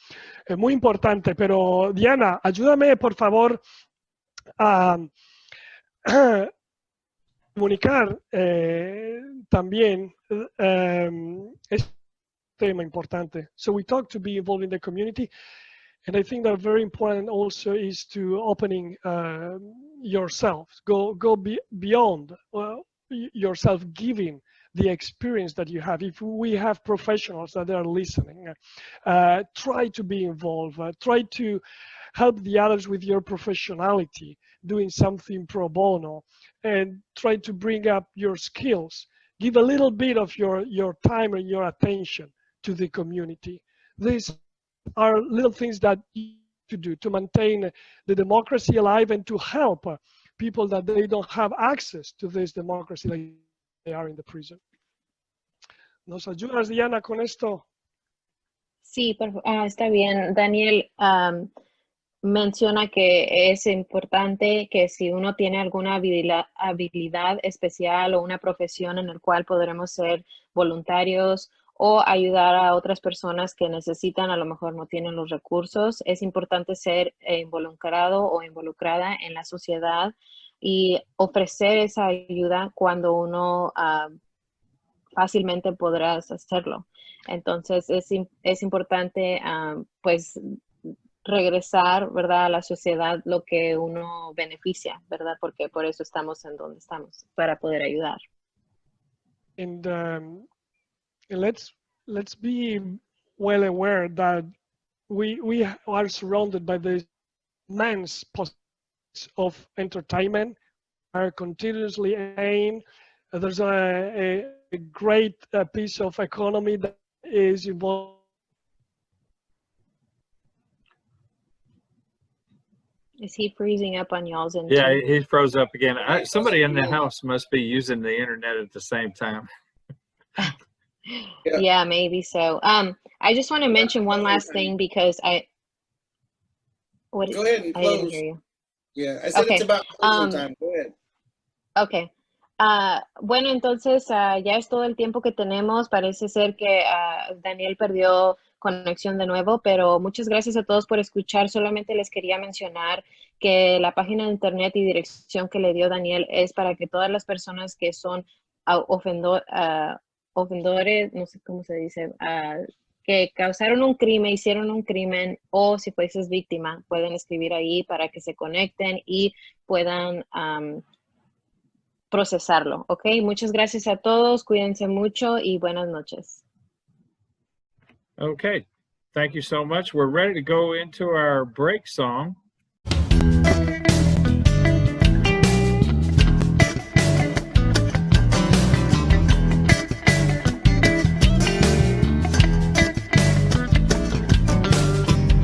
Es muy importante, pero Diana, ayúdame por favor a comunicar también este tema importante. So we talk to be involved in the community, and I think that very important also is to opening yourself, go beyond yourself, giving the experience that you have. If we have professionals that are listening, try to be involved, try to help the others with your professionality, doing something pro bono, and try to bring up your skills. Give a little bit of your time and your attention to the community. These are little things that you to do to maintain the democracy alive and to help people that they don't have access to this democracy like they are in the prison. ¿Nos ayudas, Diana, con esto? Sí, está bien. Daniel menciona que es importante que si uno tiene alguna habilidad especial o una profesión en la cual podremos ser voluntarios o ayudar a otras personas que necesitan, a lo mejor no tienen los recursos, es importante ser involucrado o involucrada en la sociedad y ofrecer esa ayuda cuando uno fácilmente podrás hacerlo. Entonces es importante pues regresar, ¿verdad?, a la sociedad lo que uno beneficia, ¿verdad? Porque por eso estamos en donde estamos, para poder ayudar. And let's be well aware that we are surrounded by the immense possibilities of entertainment, are continuously aimed. There's a great piece of economy that is involved. Is he freezing up on y'all's end Yeah, too? he froze up again. Somebody in the house must be using the internet at the same time. Yeah. Yeah, maybe so. I just want to mention one last thing because Go ahead and I didn't close. hear you. Yeah, I said it's Okay. about closing time. Go ahead. Ok. Bueno, entonces ya es todo el tiempo que tenemos. Parece ser que Daniel perdió conexión de nuevo, pero muchas gracias a todos por escuchar. Solamente les quería mencionar que la página de internet y dirección que le dio Daniel es para que todas las personas que son ofendores, no sé cómo se dice, que causaron un crimen, hicieron un crimen, o si fueses víctima, pueden escribir ahí para que se conecten y puedan procesarlo, ¿ok? Muchas gracias a todos, cuídense mucho y buenas noches. Okay, thank you so much. We're ready to go into our break song.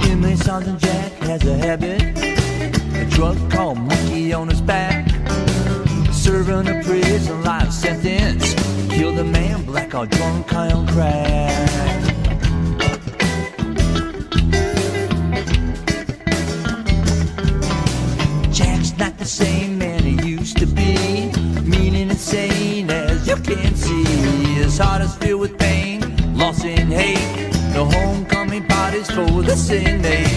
Inmate Sergeant Jack has a habit, a drug called monkey on his back. Serving a prison life sentence, killed a man black or drunk on crack. Jack's not the same man he used to be, mean and insane as you can see. His heart is filled with pain, loss and hate, no homecoming parties for the inmate.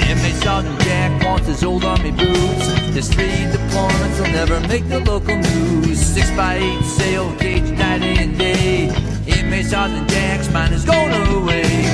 Inmate Sergeant Jack wants his old army boots. His 3 deployments will never make the local news. 6x8 sail cage night and day. Inmate Sergeant Jack's mind is going away.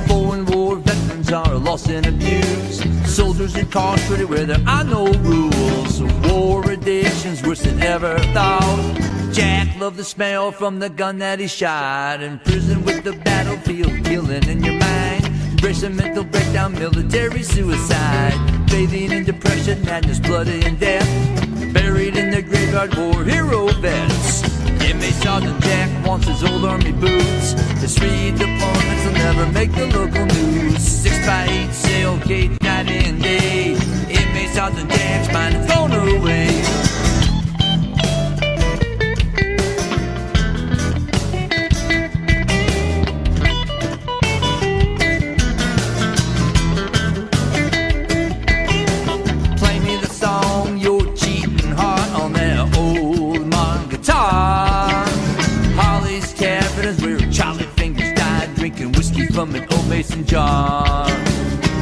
Foreign war veterans are lost and abused. Soldiers incarcerated where there are no rules. War addiction's worse than ever thought. Jack loved the smell from the gun that he shot. In prison with the battlefield killing in your mind. Embracing mental breakdown, military suicide. Bathing in depression, madness, blood and death. Buried in the graveyard, war hero vets. Inmate Sergeant Jack wants his old army boots. His 3 deployments will never make the local news. 6x8 sail cage night and day. Inmate Sergeant Jack's mind is gone away. Play me the song, your cheating heart on that old modern guitar. Holly's Tavern is where Charlie Fingers died, drinking whiskey from an old mason jar.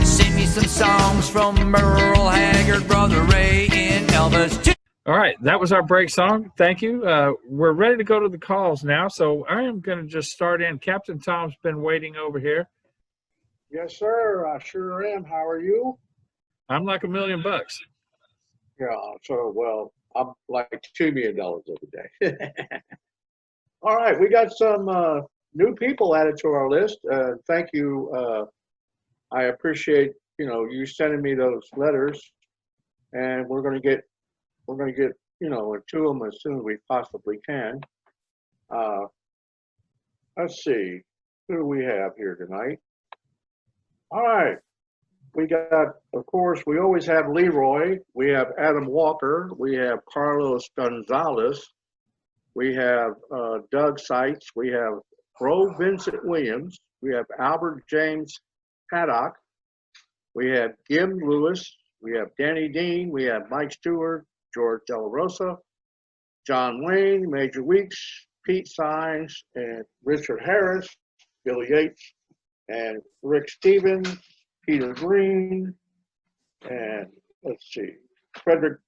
Sing me some songs from Merle Haggard, Brother Ray, and Elvis. All right, that was our break song. Thank you. We're ready to go to the calls now, so I am going to just start in. Captain Tom's been waiting over here. Yes, sir. I sure am. How are you? I'm like $1 million. Yeah. So, well, I'm like $2 million every day. All right. We got some new people added to our list. Thank you. I appreciate, you sending me those letters, and we're going to get, to them as soon as we possibly can. Let's see. Who do we have here tonight? All right. We got, of course, we always have Leroy. We have Adam Walker. We have Carlos Gonzalez. We have Doug Seitz. We have Bro Vincent Williams. We have Albert James Haddock. We have Gim Lewis. We have Danny Dean. We have Mike Stewart, George De La Rosa, John Wayne, Major Weeks, Pete Sines, and Richard Harris, Billy Yates, and Rick Stevens, Peter Green, and let's see, Frederick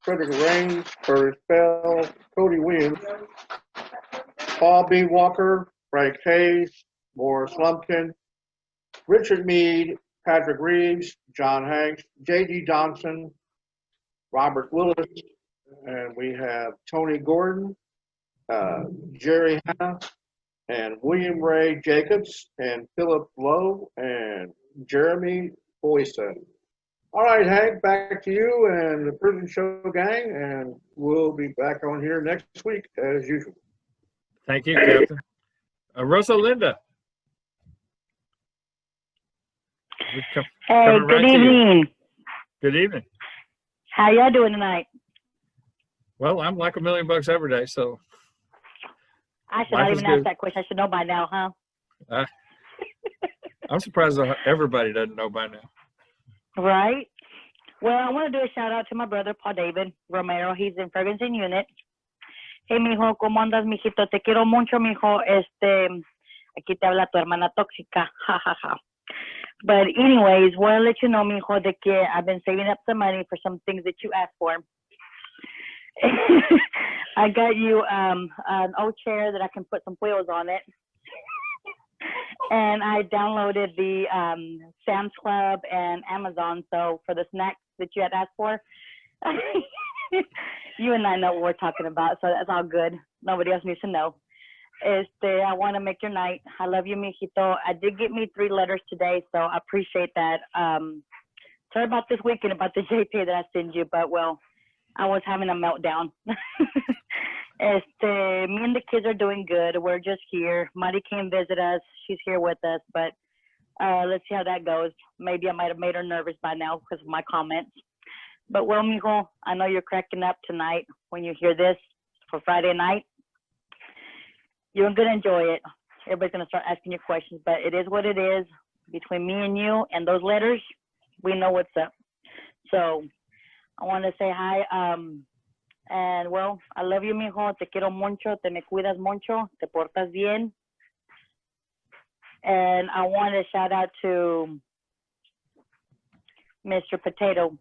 Raines, Curtis Bell, Cody Williams, Paul B. Walker, Frank Hayes, Morris Lumpkin, Richard Mead, Patrick Reeves, John Hanks, J.D. Johnson, Robert Willis, and we have Tony Gordon, Jerry Hanna, and William Ray Jacobs, and Philip Lowe, and Jeremy Boyson. All right, Hank, back to you and the Prison Show gang, and we'll be back on here next week as usual. Thank you, Captain. Rosalinda. Hey, good evening. Good evening. How y'all doing tonight? Well, I'm like $1 million every day, so. I should not even ask that question. I should know by now, huh? I'm surprised that everybody doesn't know by now. Right. Well, I want to do a shout out to my brother, Paul David Romero. He's in Ferguson Unit. Hey, mijo, ¿cómo andas, mijito? Te quiero mucho, mijo. Aquí te habla tu hermana tóxica. Ja, ja, ja. But anyways, want to let you know, mijo, de que I've been saving up some money for some things that you asked for. I got you an old chair that I can put some wheels on it. And I downloaded the Sam's Club and Amazon. So for the snacks that you had asked for, you and I know what we're talking about. So that's all good. Nobody else needs to know. I want to make your night. I love you, mijito. I did get me 3 letters today, so I appreciate that. Sorry about this weekend about the JP that I sent you, but well, I was having a meltdown. Me and the kids are doing good. We're just here. Mari came visit us. She's here with us, but let's see how that goes. Maybe I might have made her nervous by now because of my comments. But well, mijo, I know you're cracking up tonight when you hear this for Friday night. You're going to enjoy it. Everybody's going to start asking you questions, but it is what it is. Between me and you and those letters, we know what's up. So I want to say hi. And well, I love you, mijo. Te quiero mucho. Te me cuidas mucho. Te portas bien. And I want to shout out to Mr. Potato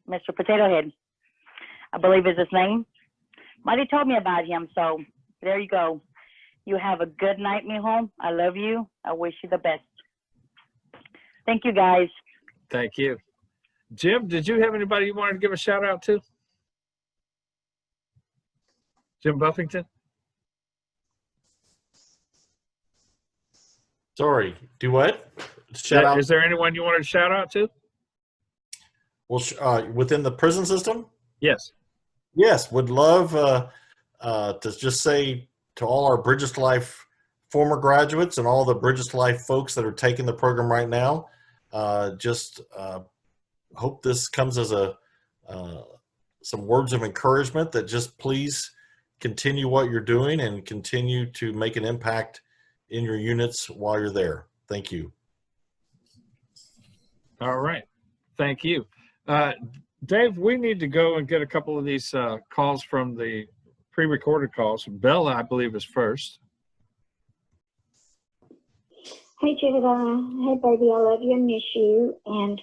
Head, I believe is his name. Marty told me about him, so there you go. You have a good night, mijo. I love you. I wish you the best. Thank you, guys. Thank you. Jim, did you have anybody you wanted to give a shout out to? Jim Buffington? Sorry, do what? Shout out. Is there anyone you wanted to shout out to? Well, within the prison system? Yes. Yes, would love to just say to all our Bridges to Life former graduates and all the Bridges to Life folks that are taking the program right now, just hope this comes as some words of encouragement that just please continue what you're doing and continue to make an impact in your units while you're there. Thank you. All right. Thank you. Dave, we need to go and get a couple of these calls from the pre-recorded calls. Bella, I believe, is first. Hey, Jedidiah. Hey, baby, I love you and miss you. And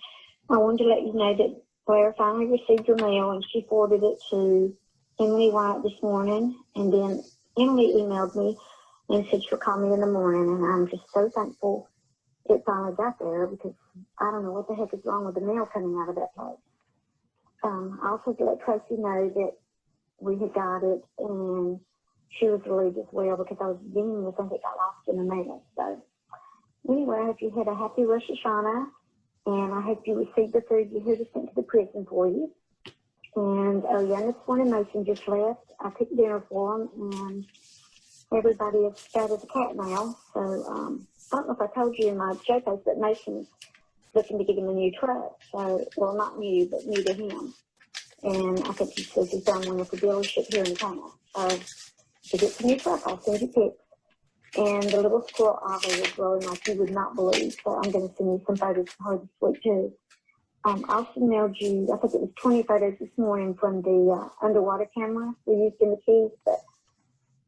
I wanted to let you know that Blair finally received your mail, and she forwarded it to Emily White this morning. And then Emily emailed me and said she'll call me in the morning. And I'm just so thankful it finally got there, because I don't know what the heck is wrong with the mail coming out of that place. I also let Tracy know that we had got it, and she was relieved as well, because I was beginning to think it got lost in the mail. So anyway, I hope you had a happy Rosh Hashanah, and I hope you received the food you had sent to the prison for you. And Youngest one and Mason just left. I cooked dinner for them, and everybody is scared as a cat now. So I don't know if I told you in my show post that Mason's looking to get him a new truck. So, well, not new, but new to him. And I think he says he found one at the dealership here in town. So to get the new truck, I'll send you pics. And the little squirrel Ivy is growing like you would not believe. So I'm going to send you some photos of her this week too. I also mailed you, I think it was 20 photos this morning from the underwater camera we used in the Keys, but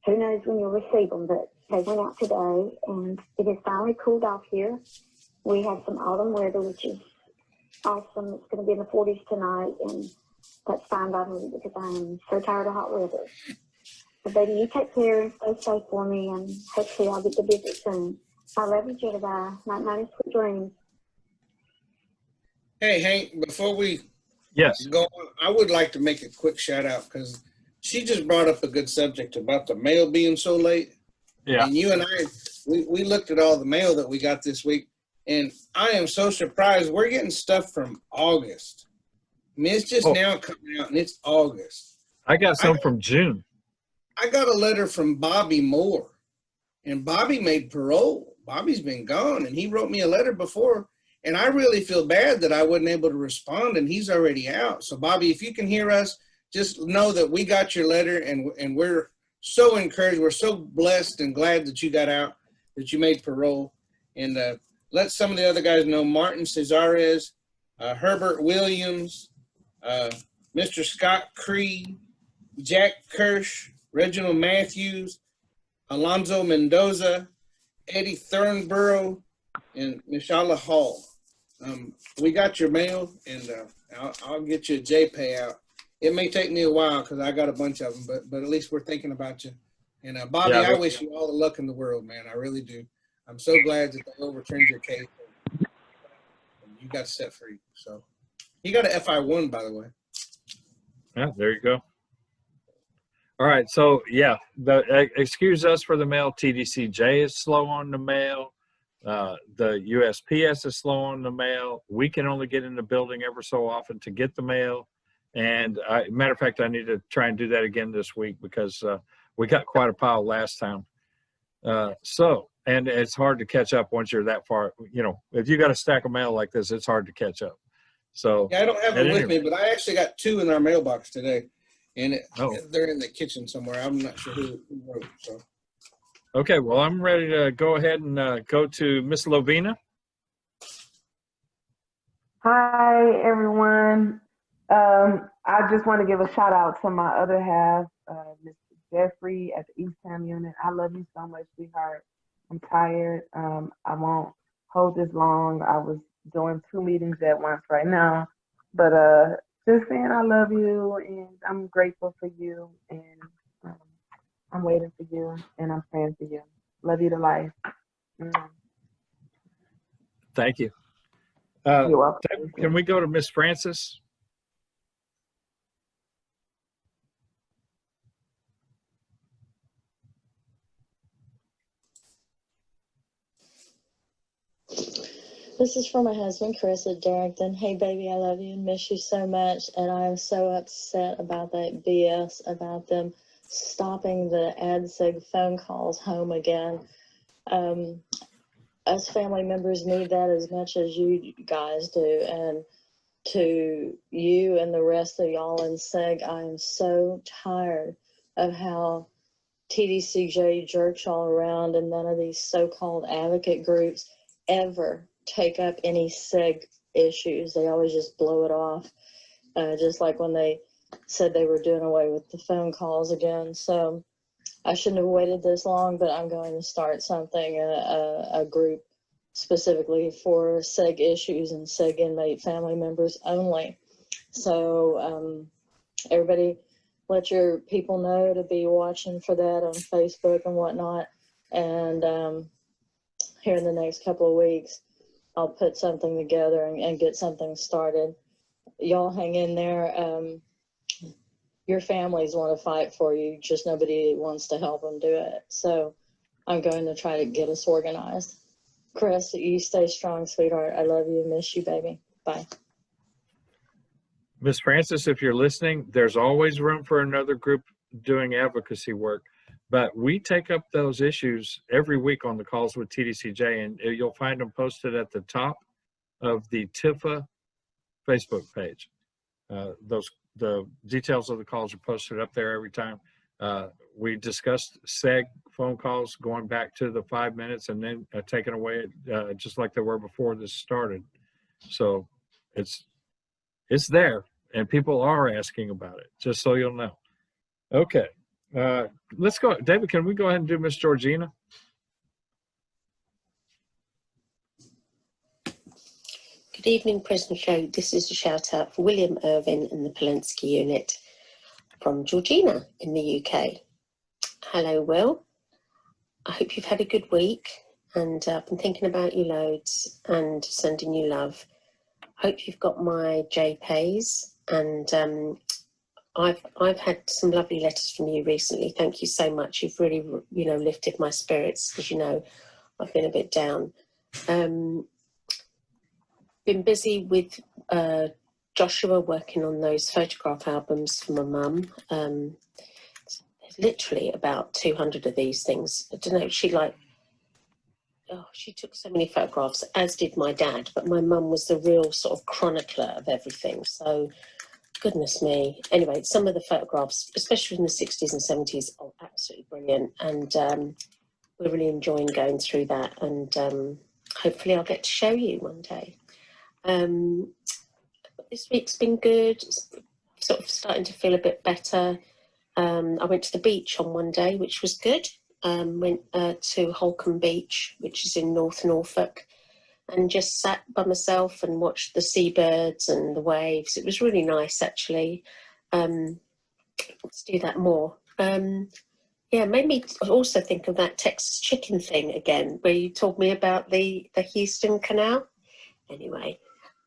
who knows when you'll receive them. But they went out today, and it has finally cooled off here. We have some autumn weather, which is awesome. It's going to be in the 40s tonight, and that's fine by me, because I am so tired of hot weather. So, baby, you take care and stay safe for me, and hopefully I'll get to visit soon. I love you, Jedidiah. Night, night, and sweet dreams. Hey, Hank, before we go on, I would like to make a quick shout out, because she just brought up a good subject about the mail being so late. Yeah. And you and I, we looked at all the mail that we got this week, And I am so surprised. We're getting stuff from August. I mean, it's just now coming out, and it's August. I got some from June. I got a letter from Bobby Moore, and Bobby made parole. Bobby's been gone, and he wrote me a letter before, and I really feel bad that I wasn't able to respond, and he's already out. So, Bobby, if you can hear us, just know that we got your letter, and we're so encouraged. We're so blessed and glad that you got out, that you made parole. And let some of the other guys know, Martin Cesares, Herbert Williams, Mr. Scott Creed, Jack Kirsch, Reginald Matthews, Alonzo Mendoza, Eddie Thornborough, and Mishala Hall. We got your mail, and I'll get you a JPay out. It may take me a while because I got a bunch of them, but at least we're thinking about you. And Bobby, I wish you all the luck in the world, man. I really do. I'm so glad that they overturned your case. And you got set free. So you got an FI1, by the way. Yeah, there you go. All right, so yeah, excuse us for the mail. TDCJ is slow on the mail. The USPS is slow on the mail. We can only get in the building ever so often to get the mail. And matter of fact, I need to try and do that again this week because we got quite a pile last time. And it's hard to catch up once you're that far. You know, if you got a stack of mail like this, it's hard to catch up. So yeah, I don't have it with me, but I actually got 2 in our mailbox today, and they're in the kitchen somewhere. I'm not sure who wrote. So okay, well, I'm ready to go ahead and go to Miss Lovina. Hi, everyone. I just want to give a shout out to my other half, Mr. Jeffrey at the East Ham unit. I love you so much, sweetheart. I'm tired. I won't hold this long. I was doing 2 meetings at once right now, but just saying I love you and I'm grateful for you, and I'm waiting for you and I'm praying for you. Love you to life. Thank you. You're welcome. Can we go to Miss Francis? This is for my husband, Chris at Darrington. Hey, baby, I love you and miss you so much. And I am so upset about that BS about them stopping the AdSeg phone calls home again. Us family members need that as much as you guys do. And to you and the rest of y'all in SEG, I am so tired of how TDCJ jerks y'all around and none of these so-called advocate groups ever take up any SEG issues. They always just blow it off, just like when they said they were doing away with the phone calls again. So I shouldn't have waited this long, but I'm going to start something, a group specifically for SEG issues and SEG inmate family members only. So everybody let your people know to be watching for that on Facebook and whatnot. And here in the next couple of weeks, I'll put something together and get something started. Y'all hang in there. Your families want to fight for you, just nobody wants to help them do it. So I'm going to try to get us organized. Chris, you stay strong, sweetheart. I love you. Miss you, baby. Bye. Miss Francis, if you're listening, there's always room for another group doing advocacy work. But we take up those issues every week on the calls with TDCJ, and you'll find them posted at the top of the TIFA Facebook page. The details of the calls are posted up there every time. We discussed SEG phone calls going back to the 5 minutes and then taken away just like they were before this started. So it's there, and people are asking about it, just so you'll know. Okay. Let's go. David, can we go ahead and do Miss Georgina? Good evening, President Show. This is a shout out for William Irvin and the Polinsky unit from Georgina in the UK. Hello, Will. I hope you've had a good week, and I've been thinking about you loads and sending you love. Hope you've got my JPays, and I've had some lovely letters from you recently. Thank you so much. You've really, lifted my spirits. As you know, I've been a bit down. been busy with Joshua working on those photograph albums for my mum. There's literally about 200 of these things. I don't know, she took so many photographs, as did my dad, but my mum was the real sort of chronicler of everything. So, goodness me. Anyway, some of the photographs, especially in the 60s and 70s, are absolutely brilliant. And we're really enjoying going through that. And hopefully I'll get to show you one day. This week's been good, sort of starting to feel a bit better. I went to the beach on one day, which was good. Went to Holcombe Beach, which is in North Norfolk, and just sat by myself and watched the seabirds and the waves. It was really nice, actually. Let's do that more. Yeah, made me also think of that Texas chicken thing again, where you told me about the Houston Canal. Anyway,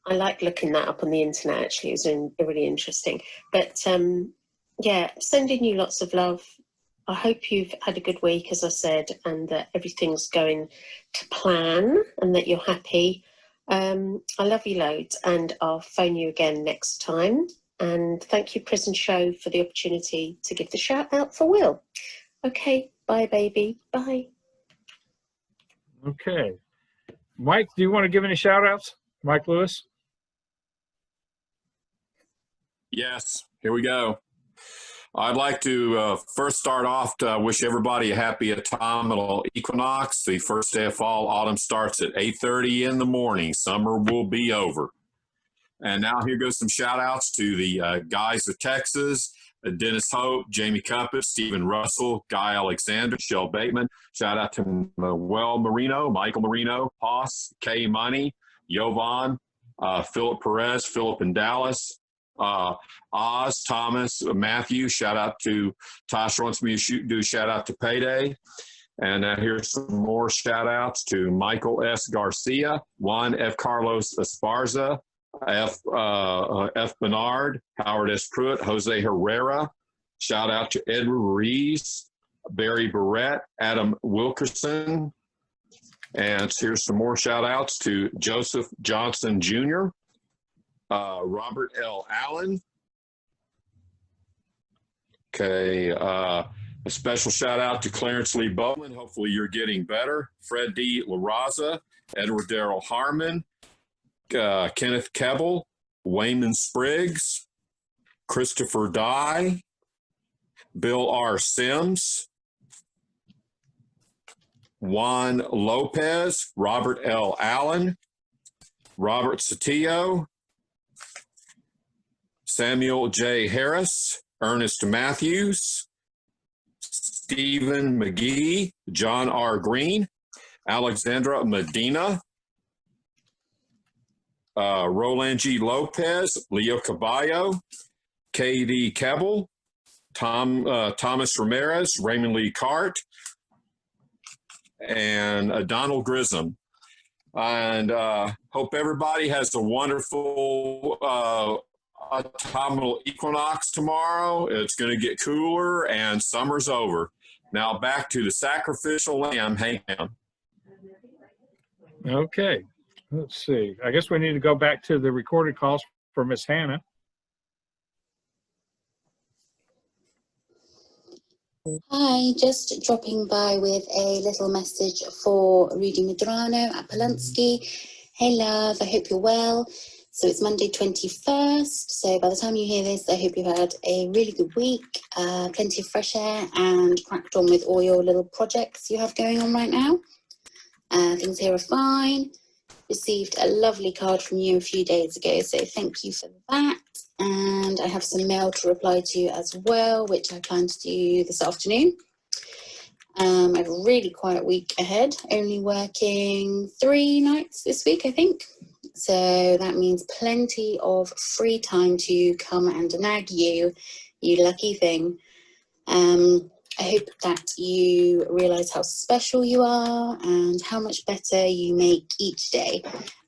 I like looking that up on the internet, actually. It was really interesting. But yeah, sending you lots of love. I hope you've had a good week, as I said, and that everything's going to plan and that you're happy. I love you loads, and I'll phone you again next time. And thank you, Prison Show, for the opportunity to give the shout out for Will. Okay, bye, baby. Bye. Okay. Mike, do you want to give any shout outs? Mike Lewis? Yes, here we go. I'd like to first start off to wish everybody a happy autumnal equinox. The first day of fall, autumn starts at 8:30 in the morning. Summer will be over. And now here goes some shout outs to the guys of Texas, Dennis Hope, Jamie Cuppett, Stephen Russell, Guy Alexander, Shell Bateman. Shout out to Noel Marino, Michael Marino, Haas, Kay Money, Jovan, Philip Perez, Philip in Dallas, Oz, Thomas, Matthew. Shout out to Tosh wants me to do a shout out to Payday. And here's some more shout outs to Michael S. Garcia, Juan F. Carlos Esparza, F. Bernard, Howard S. Pruitt, Jose Herrera. Shout out to Edward Rees, Barry Barrett, Adam Wilkerson. And here's some more shout outs to Joseph Johnson Jr., Robert L. Allen. Okay, a special shout out to Clarence Lee Bowman. Hopefully you're getting better. Fred D. LaRaza, Edward Darrell Harmon, Kenneth Keble, Wayman Spriggs, Christopher Dye, Bill R. Sims, Juan Lopez, Robert L. Allen, Robert Satillo, Samuel J. Harris, Ernest Matthews, Stephen McGee, John R. Green, Alexandra Medina, Roland G. Lopez, Leo Caballo, K.D. Keble, Thomas Ramirez, Raymond Lee Cart, and Donald Grissom. And hope everybody has a wonderful autumnal equinox tomorrow. It's going to get cooler and summer's over. Now back to the sacrificial lamb hangdown. Okay. Let's see. I guess we need to go back to the recorded calls for Miss Hannah. Hi, just dropping by with a little message for Rudy Medrano at Polanski. Hey love, I hope you're well. So it's Monday 21st, so by the time you hear this, I hope you've had a really good week, plenty of fresh air, and cracked on with all your little projects you have going on right now. Things here are fine. Received a lovely card from you a few days ago, so thank you for that. And I have some mail to reply to as well, which I plan to do this afternoon. I have a really quiet week ahead, only working 3 nights this week, I think. So that means plenty of free time to come and nag you, you lucky thing. I hope that you realise how special you are and how much better you make each day.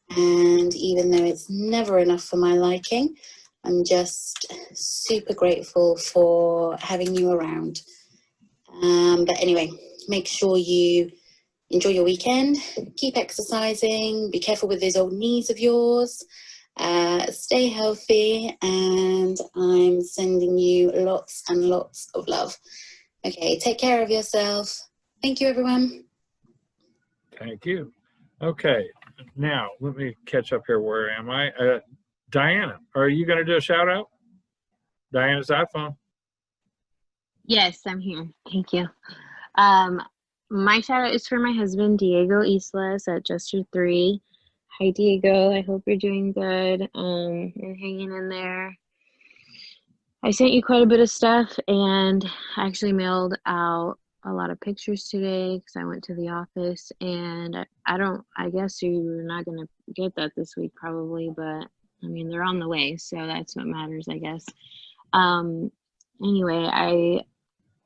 And even though it's never enough for my liking, I'm just super grateful for having you around. But anyway, make sure you enjoy your weekend. Keep exercising. Be careful with those old knees of yours. Stay healthy, and I'm sending you lots and lots of love. Okay, take care of yourself. Thank you, everyone. Thank you. Okay, now let me catch up here. Where am I? Diana, are you going to do a shout out? Diana's iPhone. Yes, I'm here. Thank you. My shout out is for my husband, Diego Islas at Jester 3. Hi, Diego. I hope you're doing good and hanging in there. I sent you quite a bit of stuff, and I actually mailed out a lot of pictures today because I went to the office, and I guess you're not going to get that this week probably, but I mean, they're on the way, so that's what matters, I guess. Anyway, I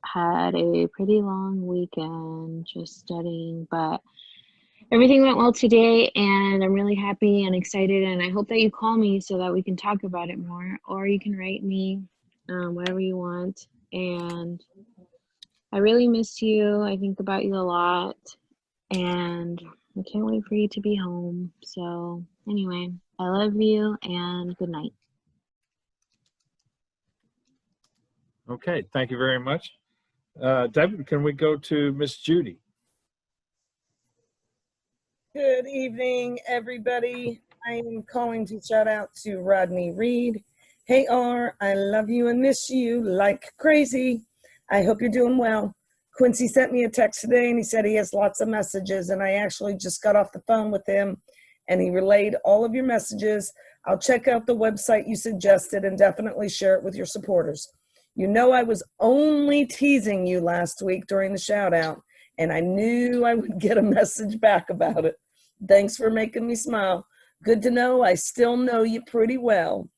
had a pretty long weekend just studying, but everything went well today, and I'm really happy and excited, and I hope that you call me so that we can talk about it more, or you can write me, whatever you want. And I really miss you. I think about you a lot, and I can't wait for you to be home. So anyway, I love you, and good night. Okay, thank you very much. David, can we go to Miss Judy? Good evening, everybody. I'm calling to shout out to Rodney Reed. Hey, R, I love you and miss you like crazy. I hope you're doing well. Quincy sent me a text today, and he said he has lots of messages, and I actually just got off the phone with him, and he relayed all of your messages. I'll check out the website you suggested and definitely share it with your supporters. You know, I was only teasing you last week during the shout out, and I knew I would get a message back about it. Thanks for making me smile. Good to know I still know you pretty well.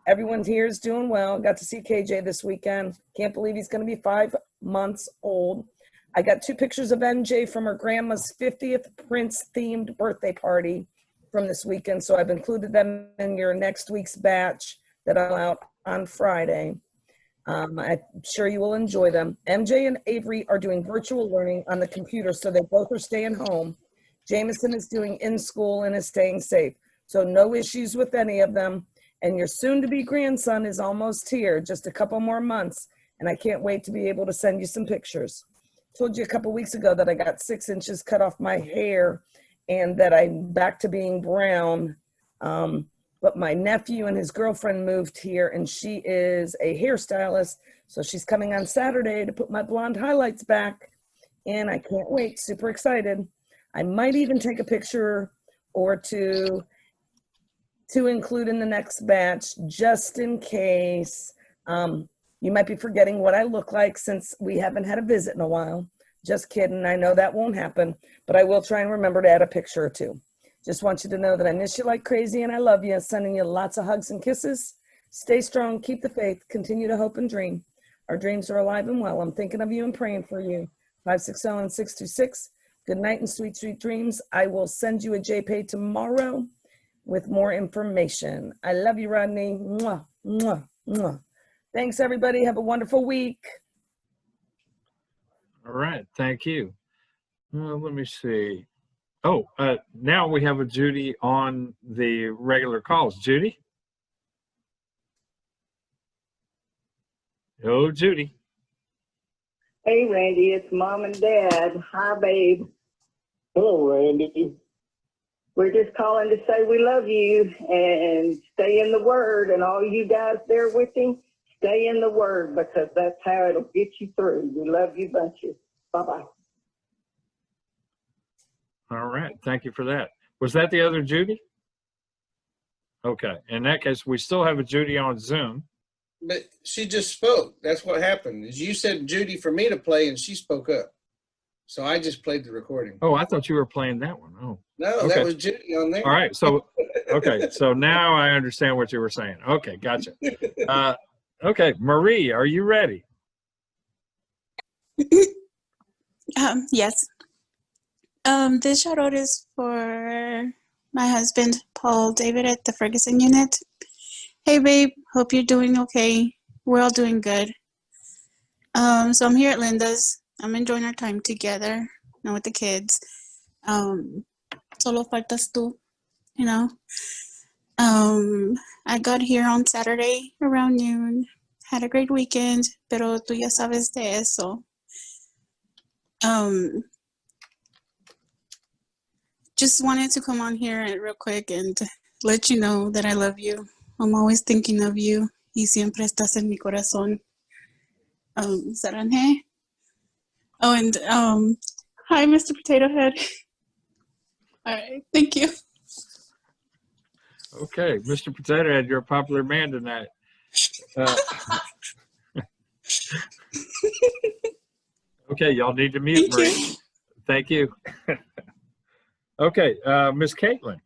Everyone here is doing well. Got to see KJ this weekend. Can't believe he's going to be 5 months old. I got 2 pictures of MJ from her grandma's 50th Prince-themed birthday party from this weekend, so I've included them in your next week's batch that I'll out on Friday. I'm sure you will enjoy them. MJ and Avery are doing virtual learning on the computer, so they both are staying home. Jameson is doing in school and is staying safe, so no issues with any of them. And your soon-to-be grandson is almost here, just a couple more months, and I can't wait to be able to send you some pictures. Told you a couple weeks ago that I got 6 inches cut off my hair and that I'm back to being brown. But my nephew and his girlfriend moved here, and she is a hairstylist, so she's coming on Saturday to put my blonde highlights back, and I can't wait. Super excited. I might even take a picture or two to include in the next batch, just in case. You might be forgetting what I look like since we haven't had a visit in a while. Just kidding. I know that won't happen, but I will try and remember to add a picture or two. Just want you to know that I miss you like crazy, and I love you. Sending you lots of hugs and kisses. Stay strong. Keep the faith. Continue to hope and dream. Our dreams are alive and well. I'm thinking of you and praying for you. 560 and 626. Good night and sweet, sweet dreams. I will send you a JPay tomorrow with more information. I love you, Rodney. Mwah, mwah, mwah. Thanks, everybody. Have a wonderful week. All right, thank you. Let me see. Oh, now we have a Judy on the regular calls. Judy? Hello, Judy. Hey, Randy, it's Mom and Dad. Hi, babe. Hello, Randy. We're just calling to say we love you and stay in the Word. And all you guys there with him, stay in the Word, because that's how it'll get you through. We love you bunches. Bye-bye. All right, thank you for that. Was that the other Judy? Okay, in that case, we still have a Judy on Zoom. But she just spoke. That's what happened. Is you said Judy for me to play, and she spoke up. So I just played the recording. Oh, I thought you were playing that one. Oh, No, okay. that was Judy on there. All right, so, okay, so now I understand what you were saying. Okay, gotcha. Okay, Marie, are you ready? Yes. This shout out is for my husband, Paul David, at the Ferguson unit. Hey, babe. Hope you're doing okay. We're all doing good. So I'm here at Linda's. I'm enjoying our time together, with the kids. Solo faltas tú, you know. I got here on Saturday around noon. Had a great weekend, pero tú ya sabes de eso. Just wanted to come on here real quick and let you know that I love you. I'm always thinking of you. Y siempre estás en mi corazón. Saranje. Oh, and hi, Mr. Potato Head. All right, thank you. Okay, Mr. Potato Head, you're a popular man tonight. Okay, y'all need to mute Marie. Thank you. Okay, Miss Caitlin.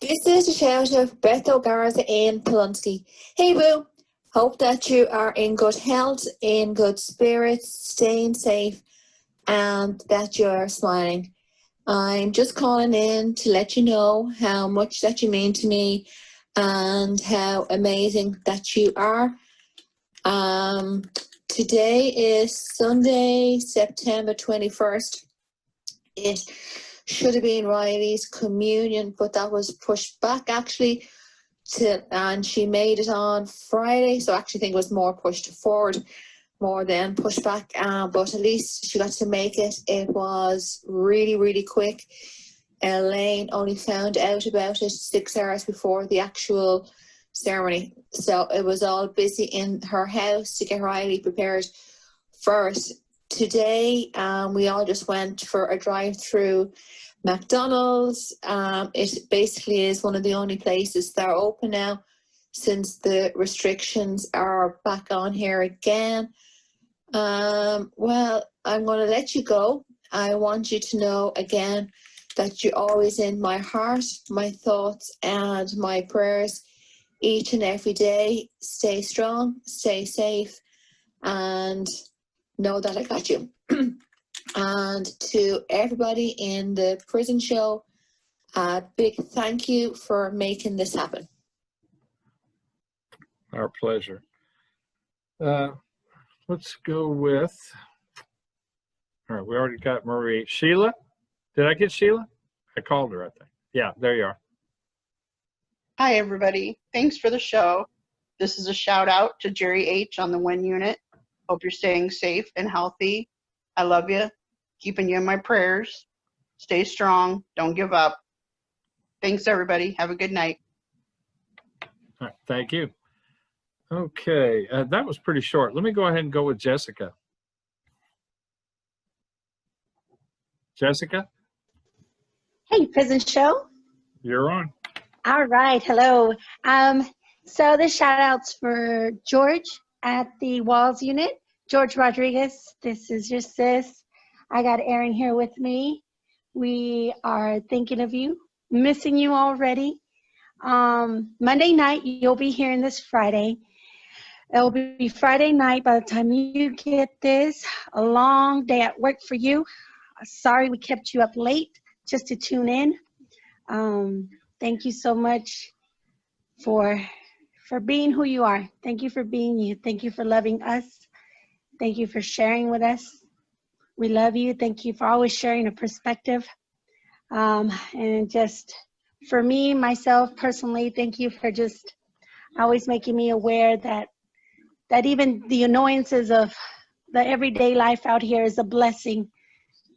This is the shout of Bethel Garza and Polonsky. Hey boo, hope that you are in good health, in good spirits, staying safe, and that you are smiling. I'm just calling in to let you know how much that you mean to me and how amazing that you are. Today is Sunday, September 21st. It should have been Riley's communion, but that was pushed back actually and she made it on Friday, so I actually think it was more pushed forward more than pushed back, but at least she got to make it. It was really, really quick. Elaine only found out about it 6 hours before the actual ceremony, so it was all busy in her house to get Riley prepared for it. Today, we all just went for a drive-through McDonald's. It basically is one of the only places that are open now since the restrictions are back on here again. Well, I'm going to let you go. I want you to know again that you're always in my heart, my thoughts, and my prayers each and every day. Stay strong, stay safe, and know that I got you. And to everybody in the prison show, a big thank you for making this happen. Our pleasure. Let's go with, all right, we already got Marie. Sheila? Did I get Sheila? I called her, I think. Yeah, there you are. Hi, everybody. Thanks for the show. This is a shout out to Jerry H. on the WIN unit. Hope you're staying safe and healthy. I love you. Keeping you in my prayers. Stay strong. Don't give up. Thanks, everybody. Have a good night. All right, thank you. Okay, that was pretty short. Let me go ahead and go with Jessica. Jessica, Hey, Prison Show. you're on. All right, hello. So this shout outs for George at the Walls unit. George Rodriguez, this is your sis. I got Aaron here with me. We are thinking of you, missing you already. Monday night, you'll be hearing this Friday. It'll be Friday night by the time you get this. A long day at work for you. Sorry we kept you up late just to tune in. Thank you so much for being who you are. Thank you for being you. Thank you for loving us. Thank you for sharing with us. We love you. Thank you for always sharing a perspective. And just for me, myself, personally, thank you for just always making me aware that even the annoyances of the everyday life out here is a blessing.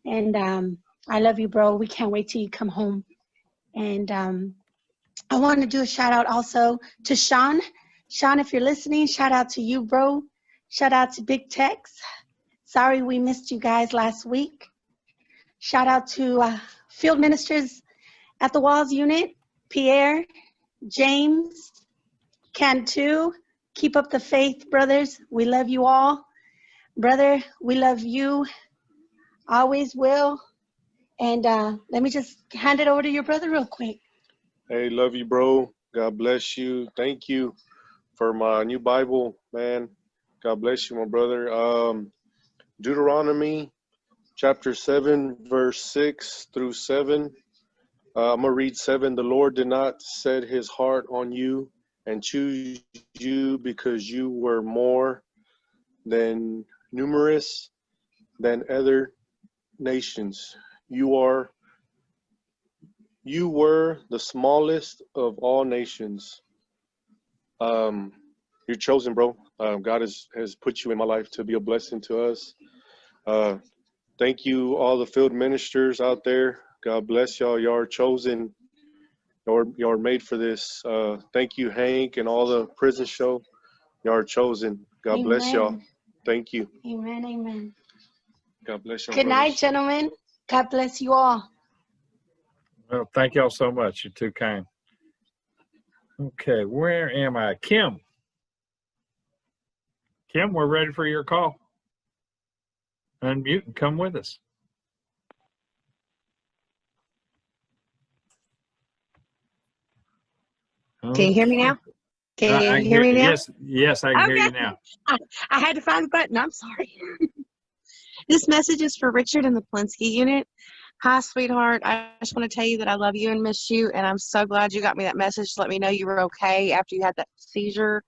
And I love you, bro. We can't wait till you come home. And I want to do a shout out also to Sean. Sean, if you're listening, shout out to you, bro. Shout out to Big Tex. Sorry we missed you guys last week. Shout out to field ministers at the Walls unit, Pierre, James, Cantu. Keep up the faith, brothers. We love you all. Brother, we love you. Always will. And let me just hand it over to your brother real quick. Hey, love you, bro. God bless you. Thank you for my new Bible, man. God bless you, my brother. Deuteronomy chapter 7, verse 6 through 7. I'm going to read 7. The Lord did not set his heart on you and choose you because you were more than numerous than other nations. You were the smallest of all nations. You're chosen, bro. God has put you in my life to be a blessing to us. Thank you, all the field ministers out there. God bless y'all. Y'all are chosen. Y'all are made for this. Thank you, Hank, and all the prison show. Y'all are chosen. God bless y'all. Amen. Thank you. Amen. Amen. God bless y'all. Good night, gentlemen. God bless you all. Well, thank y'all so much. You're too kind. Okay, where am I? Kim. Kim, we're ready for your call. Unmute and come with us. Can you hear me now? Can you hear me now? Yes, I can hear you now. I had to find the button. I'm sorry. This message is for Richard in the Polinsky unit. Hi, sweetheart. I just want to tell you that I love you and miss you, and I'm so glad you got me that message to let me know you were okay after you had that seizure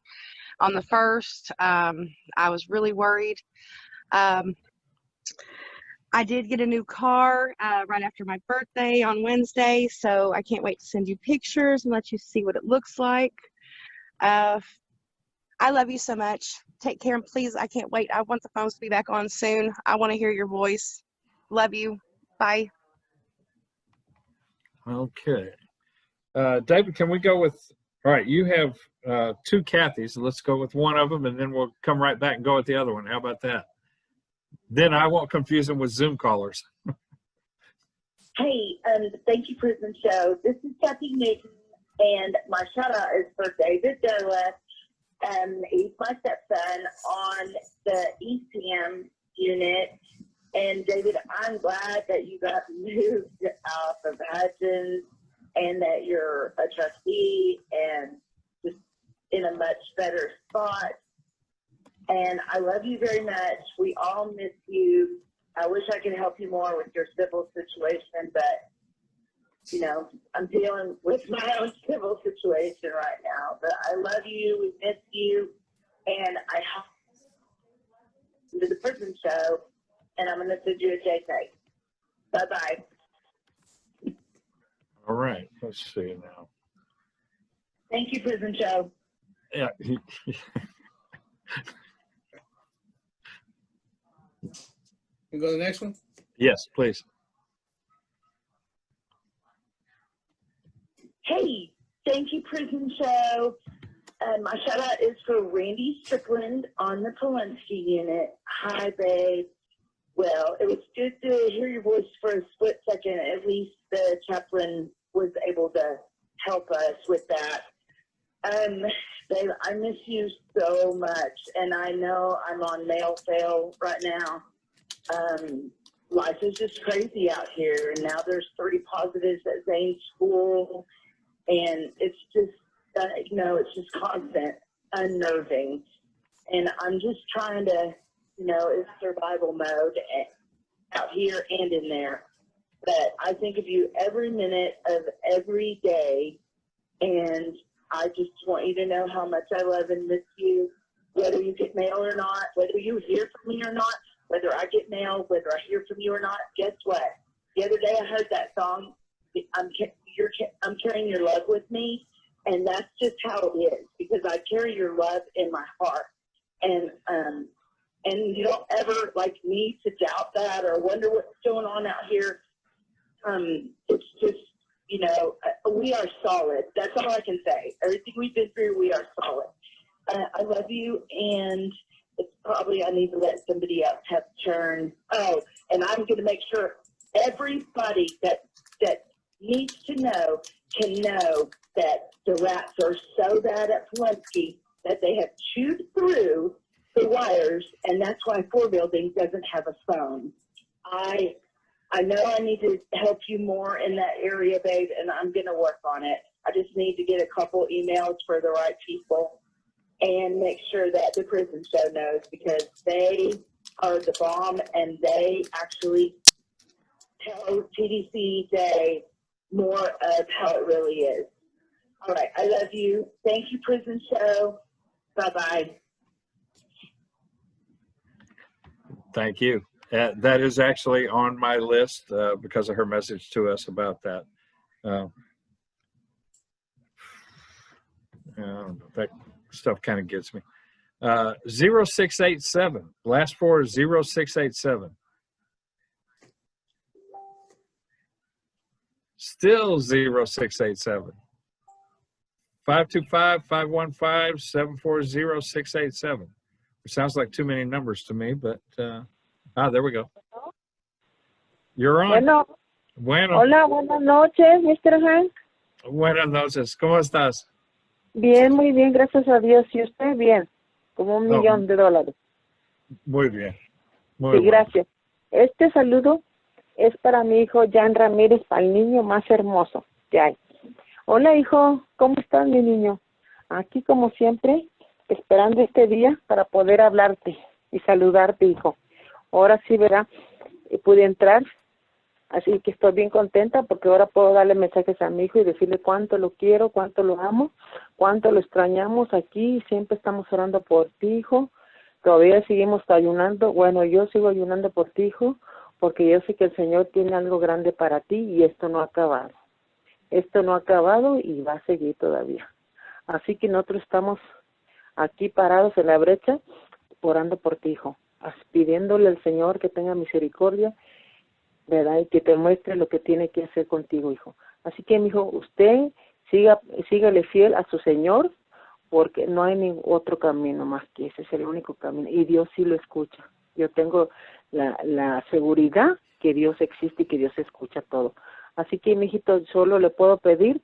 on the 1st. I was really worried. I did get a new car right after my birthday on Wednesday, so I can't wait to send you pictures and let you see what it looks like. I love you so much. Take care, and please, I can't wait. I want the phones to be back on soon. I want to hear your voice. Love you. Bye. Okay. David, can we go with, all right, you have 2 Kathys. Let's go with one of them, and then we'll come right back and go with the other one. How about that? Then I won't confuse them with Zoom callers. Hey, thank you, Prison Show. This is Kathy Newton, and my shout out is for David Dola. He's my stepson on the ECM unit. And David, I'm glad that you got moved off of Hutchins and that you're a trustee and just in a much better spot. And I love you very much. We all miss you. I wish I could help you more with your civil situation, but, you know, I'm dealing with my own civil situation right now. But I love you. We miss you. And I hope to the Prison Show, and I'm going to send you a JK. Bye-bye. All right. Let's see now. Thank you, Prison Show. Yeah. You go to the next one? Yes, please. Hey, thank you, Prison Show. My shout out is for Randy Strickland on the Polinsky unit. Hi, babe. Well, it was good to hear your voice for a split second. At least the chaplain was able to help us with that. Babe, I miss you so much, and I know I'm on mail fail right now. Life is just crazy out here, and now there's 30 positives at Zane School, and it's just, you know, it's just constant, unnerving. And I'm just trying to, you know, it's survival mode out here and in there. But I think of you every minute of every day, and I just want you to know how much I love and miss you, whether you get mail or not, whether you hear from me or not, whether I get mail, whether I hear from you or not. Guess what? The other day I heard that song, I'm carrying your love with me, and that's just how it is, because I carry your love in my heart. And you don't ever like need to doubt that or wonder what's going on out here. It's just, you know, we are solid. That's all I can say. Everything we've been through, we are solid. I love you, and it's probably I need to let somebody else have a turn. Oh, and I'm going to make sure everybody that needs to know can know that the rats are so bad at Polinsky that they have chewed through the wires, and that's why 4 Building doesn't have a phone. I know I need to help you more in that area, babe, and I'm going to work on it. I just need to get a couple emails for the right people and make sure that the Prison Show knows, because they are the bomb, and they actually tell TDC Day more of how it really is. All right, I love you. Thank you, Prison Show. Bye-bye. Thank you. That is actually on my list because of her message to us about that. That stuff kind of gets me. 0687. Last four is 0687. Still 0687. 525-515-740687. It sounds like too many numbers to me, but there we go. You're on. Bueno. Hola, buenas noches, Mr. Hank. Buenas noches. ¿Cómo estás? Bien, muy bien, gracias a Dios. ¿Y usted? Bien, como $1 millón de dólares. Muy bien. Muy Sí, bien. gracias. Este saludo es para mi hijo Jan Ramírez, para el niño más hermoso que hay. Hola, hijo, ¿cómo estás, mi niño? Aquí, como siempre, esperando este día para poder hablarte y saludarte, hijo. Ahora sí, verá, pude entrar, así que estoy bien contenta porque ahora puedo darle mensajes a mi hijo y decirle cuánto lo quiero, cuánto lo amo, cuánto lo extrañamos aquí. Siempre estamos orando por ti, hijo. Todavía seguimos ayunando. Bueno, yo sigo ayunando por ti, hijo, porque yo sé que el Señor tiene algo grande para ti y esto no ha acabado. Esto no ha acabado y va a seguir todavía. Así que nosotros estamos aquí parados en la brecha, orando por ti, hijo, pidiéndole al Señor que tenga misericordia, ¿verdad? Y que te muestre lo que tiene que hacer contigo, hijo. Así que, mi hijo, usted sígale fiel a su Señor, porque no hay ningún otro camino más que ese, es el único camino. Y Dios sí lo escucha. Yo tengo la seguridad que Dios existe y que Dios escucha todo. Así que, mi hijito, solo le puedo pedir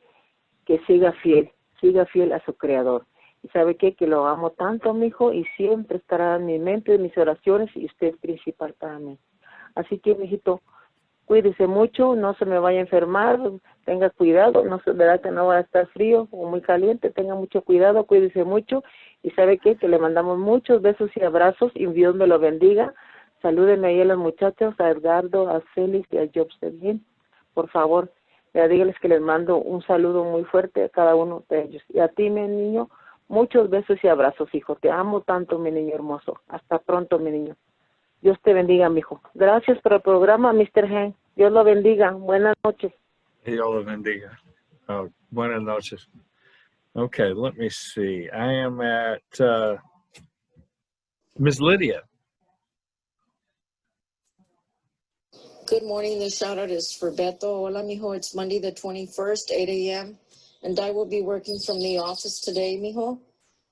que siga fiel a su Creador. Y ¿sabe qué? Que lo amo tanto, mi hijo, y siempre estará en mi mente, en mis oraciones, y usted es principal para mí. Así que, mi hijito, cuídese mucho, no se me vaya a enfermar, tenga cuidado, no se verá que no va a estar frío o muy caliente, tenga mucho cuidado, cuídese mucho, y ¿sabe qué? Que le mandamos muchos besos y abrazos, y Dios me lo bendiga. Salúdenme ahí a los muchachos, a Edgardo, a Félix y a Jobs. Por favor, dígales que les mando un saludo muy fuerte a cada uno de ellos. Y a ti, mi niño, muchos besos y abrazos, hijo. Te amo tanto, mi niño hermoso. Hasta pronto, mi niño. Dios te bendiga, mi hijo. Gracias por el programa, Mr. Hen. Dios lo bendiga. Buenas noches. Dios lo bendiga. Buenas noches. Okay, let me see. I am at Ms. Lydia. Good morning. The shout out is for Beto. Hola, mijo. It's Monday the 21st, 8 a.m. And I will be working from the office today, mijo.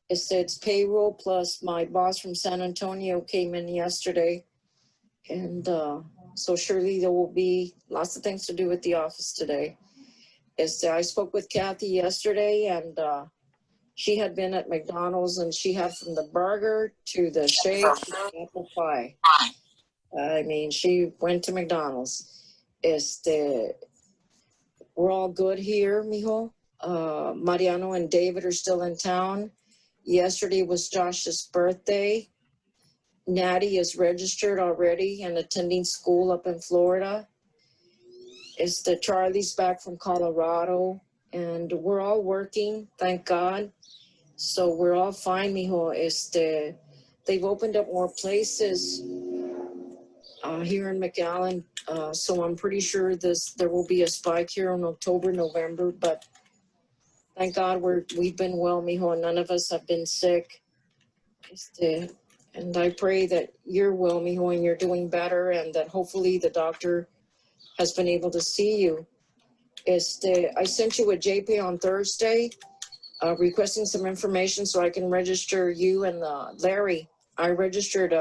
It's payroll plus my boss from San Antonio came in yesterday. And so surely there will be lots of things to do at the office today. I spoke with Kathy yesterday, and she had been at McDonald's, and she had from the burger to the shake to the apple pie. I mean, she went to McDonald's. We're all good here, mijo. Mariano and David are still in town. Yesterday was Josh's birthday. Natty is registered already and attending school up in Florida. Charlie's back from Colorado, and we're all working, thank God. So we're all fine, mijo. They've opened up more places here in McAllen, so I'm pretty sure there will be a spike here in October, November, but thank God we've been well, mijo, and none of us have been sick. And I pray that you're well, mijo, and you're doing better, and that hopefully the doctor has been able to see you. I sent you a JP on Thursday requesting some information so I can register you and Larry. I registered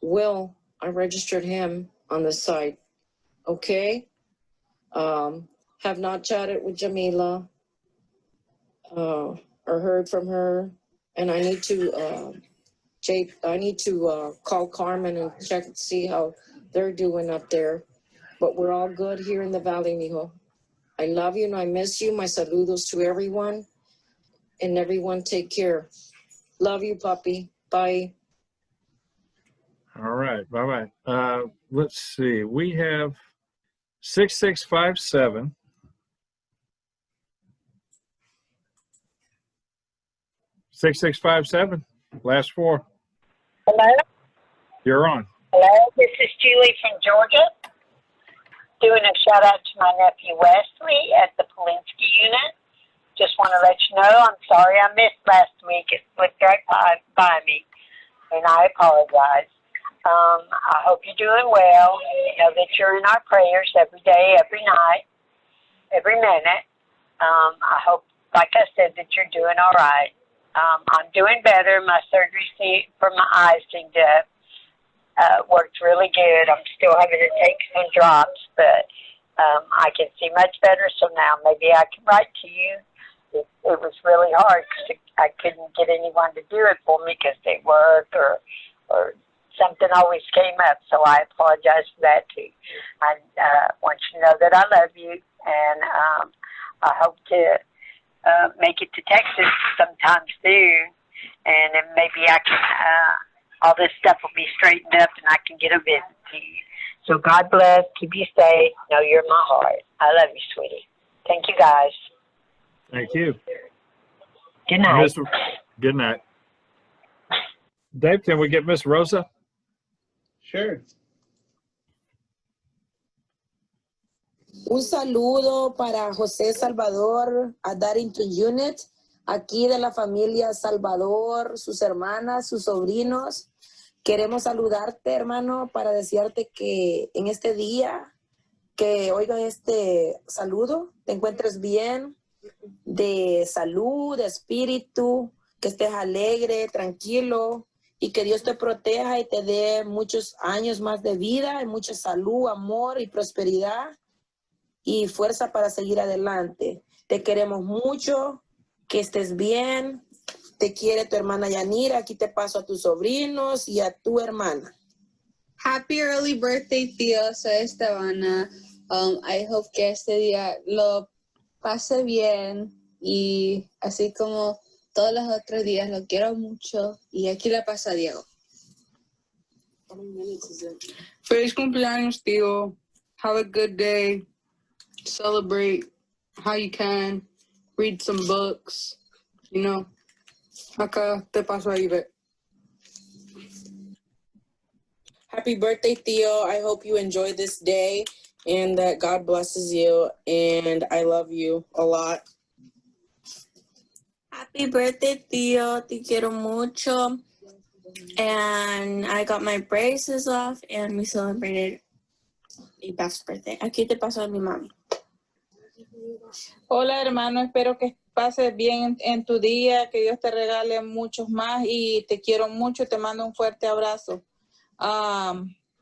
Will. I registered him on the site. Okay. Have not chatted with Jamila or heard from her, and I need to call Carmen and check and see how they're doing up there. But we're all good here in the valley, mijo. I love you and I miss you. My saludos to everyone, and everyone take care. Love you, puppy. Bye. All right. Bye-bye. Let's see. We have 6657. Last four. Hello? You're on. Hello, this is Julie from Georgia. Doing a shout out to my nephew Wesley at the Polinsky unit. Just want to let you know, I'm sorry I missed last week. It slipped right by me, and I apologize. I hope you're doing well. You know that you're in our prayers every day, every night, every minute. I hope, like I said, that you're doing all right. I'm doing better. My surgery for my eyes seemed to worked really good. I'm still having to take some drops, but I can see much better. So now maybe I can write to you. It was really hard because I couldn't get anyone to do it for me because they worked or something always came up. So I apologize for that too. I want you to know that I love you, and I hope to make it to Texas sometime soon, and then maybe I can. All this stuff will be straightened up, and I can get a visit to you. So God bless. Keep you safe. Know you're in my heart. I love you, sweetie. Thank you, guys. Thank you. Good night. Good night. Dave, can we get Miss Rosa? Sure. Un saludo para José Salvador a Darrington Unit, aquí de la familia Salvador, sus hermanas, sus sobrinos. Queremos saludarte, hermano, para desearte que en este día, que oiga este saludo, te encuentres bien, de salud, de espíritu, que estés alegre, tranquilo, y que Dios te proteja y te dé muchos años más de vida, y mucha salud, amor y prosperidad, y fuerza para seguir adelante. Te queremos mucho, que estés bien. Te quiere tu hermana Yanira. Aquí te paso a tus sobrinos y a tu hermana. Happy early birthday, tío. Soy Estebana. I hope que este día lo pase bien y así como todos los otros días. Lo quiero mucho y aquí le pasa a Diego. Feliz cumpleaños, tío. Have a good day. Celebrate how you can. Read some books. You know. Acá te paso ahí, ve. Happy birthday, Theo. I hope you enjoy this day and that God blesses you, and I love you a lot. Happy birthday, Theo. Te quiero mucho. And I got my braces off and we celebrated mi best birthday. Aquí te paso a mi mami. Hola, hermano. Espero que pases bien en tu día, que Dios te regale muchos más y te quiero mucho. Te mando un fuerte abrazo.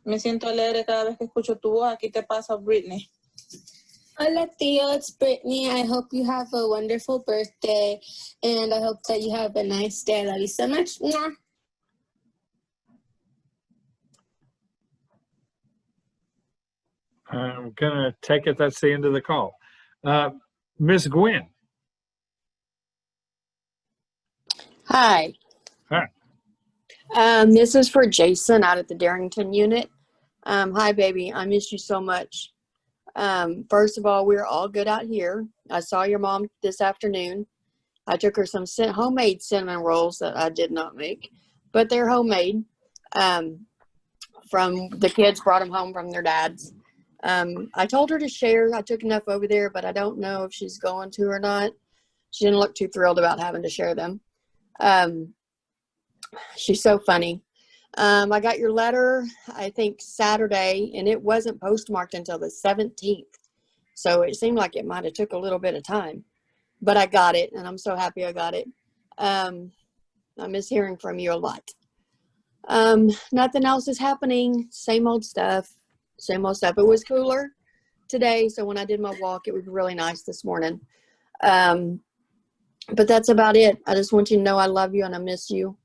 Me siento alegre cada vez que escucho tu voz. Aquí te pasa Britney. Hola, Theo. It's Brittany. I hope you have a wonderful birthday, and I hope that you have a nice day. I love you so much. Mwah. I'm going to take it that's the end of the call. Miss Gwen. Hi. Hi. This is for Jason out at the Darrington unit. Hi, baby. I miss you so much. First of all, we're all good out here. I saw your mom this afternoon. I took her some homemade cinnamon rolls that I did not make, but they're homemade. From the kids brought them home from their dads. I told her to share. I took enough over there, but I don't know if she's going to or not. She didn't look too thrilled about having to share them. She's so funny. I got your letter, I think Saturday, and it wasn't postmarked until the 17th. So it seemed like it might have took a little bit of time, but I got it, and I'm so happy I got it. I miss hearing from you a lot. Nothing else is happening. Same old stuff. Same old stuff. It was cooler today, so when I did my walk, it was really nice this morning. But that's about it. I just want you to know I love you and I miss you.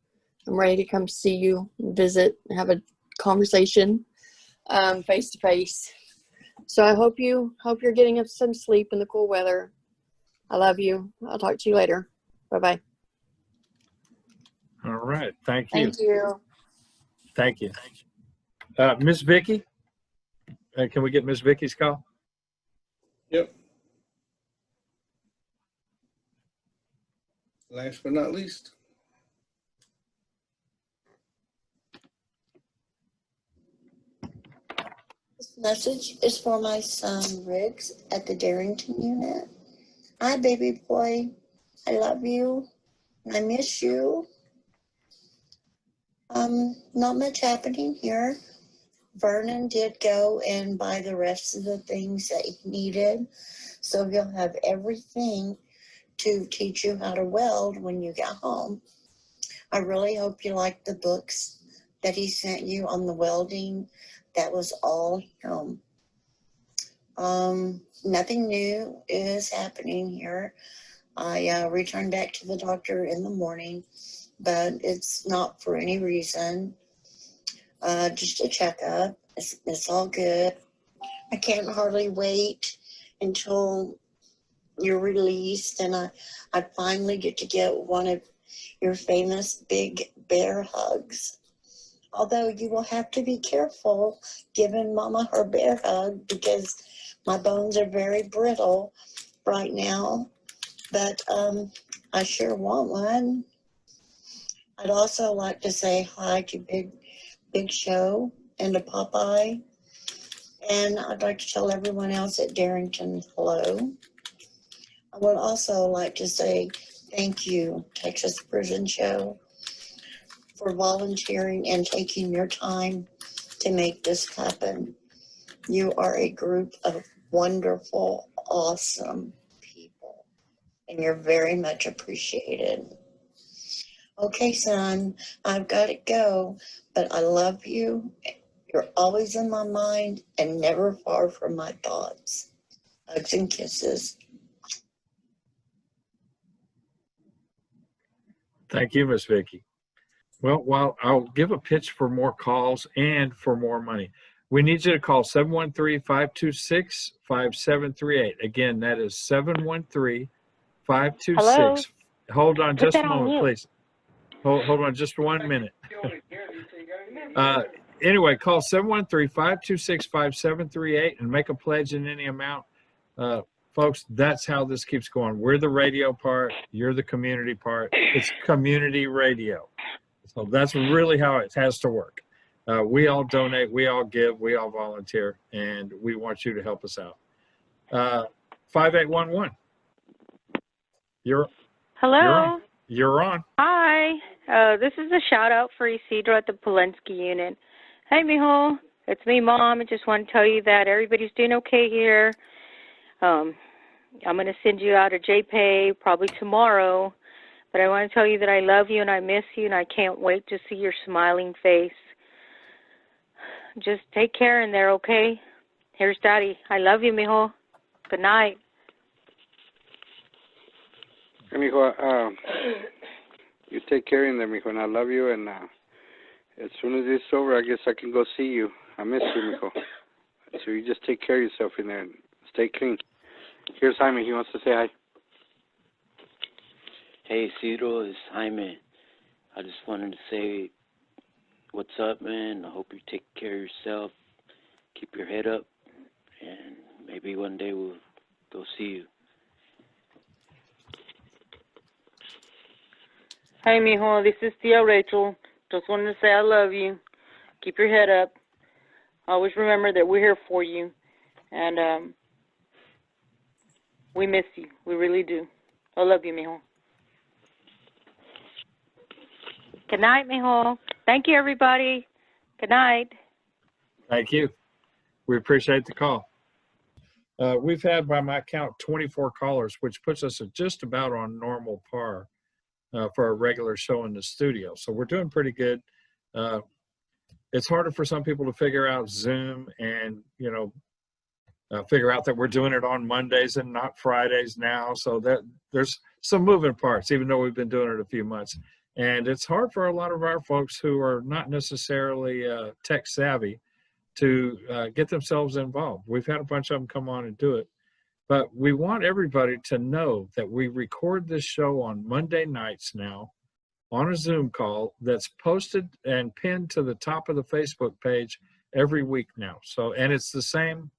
I'm ready to come see you, visit, have a conversation face to face. So I hope you're getting some sleep in the cool weather. I love you. I'll talk to you later. Bye-bye. All right. Thank you. Thank you. Thank you. Miss Vicky. Can we get Miss Vicky's call? Yep. Last but not least. This message is for my son Riggs at the Darrington unit. Hi, baby boy. I love you. I miss you. Not much happening here. Vernon did go and buy the rest of the things that he needed, so he'll have everything to teach you how to weld when you get home. I really hope you like the books that he sent you on the welding. That was all him. Nothing new is happening here. I returned back to the doctor in the morning, but it's not for any reason. Just a checkup. It's all good. I can't hardly wait until you're released and I finally get to get one of your famous big bear hugs. Although you will have to be careful giving Mama her bear hug because my bones are very brittle right now. But I sure want one. I'd also like to say hi to Big Show and to Popeye. And I'd like to tell everyone else at Darrington hello. I would also like to say thank you, Texas Prison Show, for volunteering and taking your time to make this happen. You are a group of wonderful, awesome people, and you're very much appreciated. Okay, son, I've got to go, but I love you. You're always in my mind and never far from my thoughts. Hugs and kisses. Thank you, Miss Vicki. Well, while I'll give a pitch for more calls and for more money. We need you to call 713-526-5738. Again, that is 713-526. Hold on just a moment, please. Hold on just 1 minute. Anyway, call 713-526-5738 and make a pledge in any amount. Folks, that's how this keeps going. We're the radio part. You're the community part. It's community radio. So that's really how it has to work. We all donate, we all give, we all volunteer, and we want you to help us out. 5811. Hello. You're on. Hi. This is a shout out for Isidro at the Polensky unit. Hey, mijo. It's me, Mom. I just want to tell you that everybody's doing okay here. I'm going to send you out a JPay probably tomorrow. But I want to tell you that I love you and I miss you and I can't wait to see your smiling face. Just take care in there, okay? Here's Daddy. I love you, mijo. Good night. Hey, mijo, you take care in there, mijo, and I love you. And as soon as it's over, I guess I can go see you. I miss you, mijo. So you just take care of yourself in there and stay clean. Here's Jaime. He wants to say hi. Hey, Isidro, it's Jaime. I just wanted to say, what's up, man? I hope you take care of yourself. Keep your head up, and maybe one day we'll go see you. Hi, mijo. This is Tia Rachel. Just wanted to say I love you. Keep your head up. Always remember that we're here for you, and we miss you. We really do. I love you, mijo. Good night, mijo. Thank you, everybody. Good night. Thank you. We appreciate the call. We've had, by my count, 24 callers, which puts us at just about on normal par for a regular show in the studio. So we're doing pretty good. It's harder for some people to figure out Zoom and, figure out that we're doing it on Mondays and not Fridays now. So that there's some moving parts, even though we've been doing it a few months. And it's hard for a lot of our folks who are not necessarily tech savvy to get themselves involved. We've had a bunch of them come on and do it. But we want everybody to know that we record this show on Monday nights now on a Zoom call that's posted and pinned to the top of the Facebook page every week now. So, and it's the same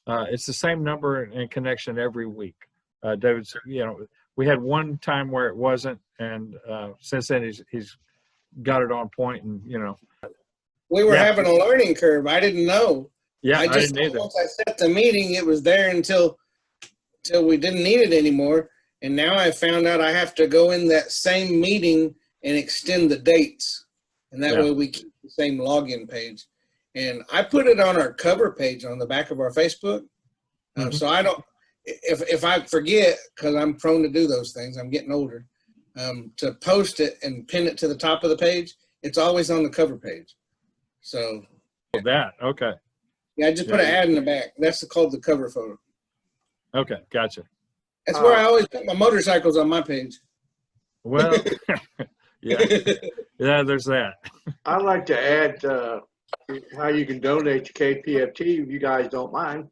It's the same number and connection every week. David said, we had one time where it wasn't, and since then he's got it on point, and We were having a learning curve. I didn't know. Yeah, I just didn't either. once I set the meeting, it was there until we didn't need it anymore. And now I found out I have to go in that same meeting and extend the dates, and that way we keep the same login page. And I put it on our cover page on the back of our Facebook. So I don't, if I forget, because I'm prone to do those things, I'm getting older, to post it and pin it to the top of the page, it's always on the cover page. So that, okay. Yeah, I just put an ad in the back. That's called the cover photo. Okay, gotcha. That's where I always put my motorcycles on my page. Well, yeah, there's that. I'd like to add how you can donate to KPFT if you guys don't mind.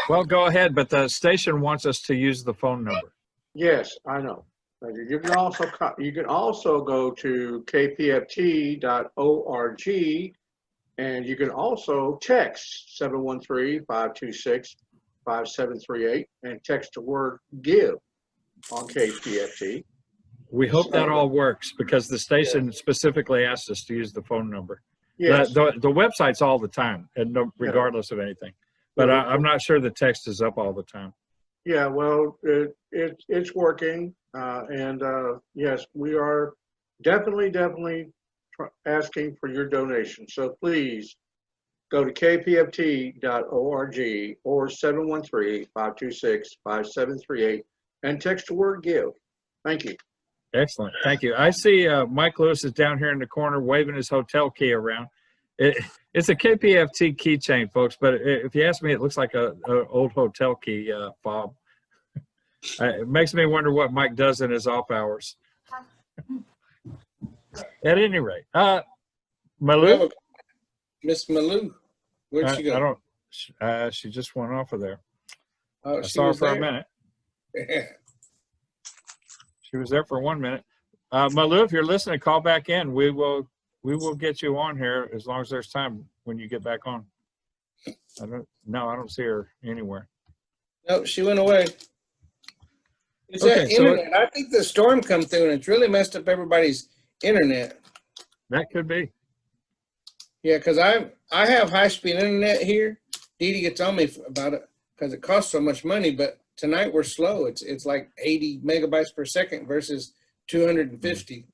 Well, go ahead, but the station wants us to use the phone number. Yes, I know. You can also go to kpft.org, and you can also text 713-526-5738 and text the word give on KPFT. We hope that all works, because the station specifically asked us to use the phone number. Yes. The website's all the time, and regardless of anything. But I'm not sure the text is up all the time. Yeah, well, it's working, and yes, we are definitely asking for your donation. So please go to kpft.org or 713-526-5738 and text the word give. Thank you. Excellent, thank you. I see Mike Lewis is down here in the corner waving his hotel key around. It's a KPFT keychain, folks, but if you ask me, it looks like an old hotel key fob. It makes me wonder what Mike does in his off hours. At any rate, Malou? Miss Malou, where'd she go? I don't. She just went off of there. Oh, I saw her for a minute. Yeah. She was there for 1 minute. Malou, if you're listening, call back in. We will get you on here as long as there's time when you get back on. I don't see her anywhere. No, she went away. It's Okay, that internet. I think the storm come through and it's really messed up everybody's internet. That could be. Yeah, because I have high-speed internet here. Dee Dee gets on me about it because it costs so much money, but tonight we're slow. It's like 80 megabytes per second versus 250.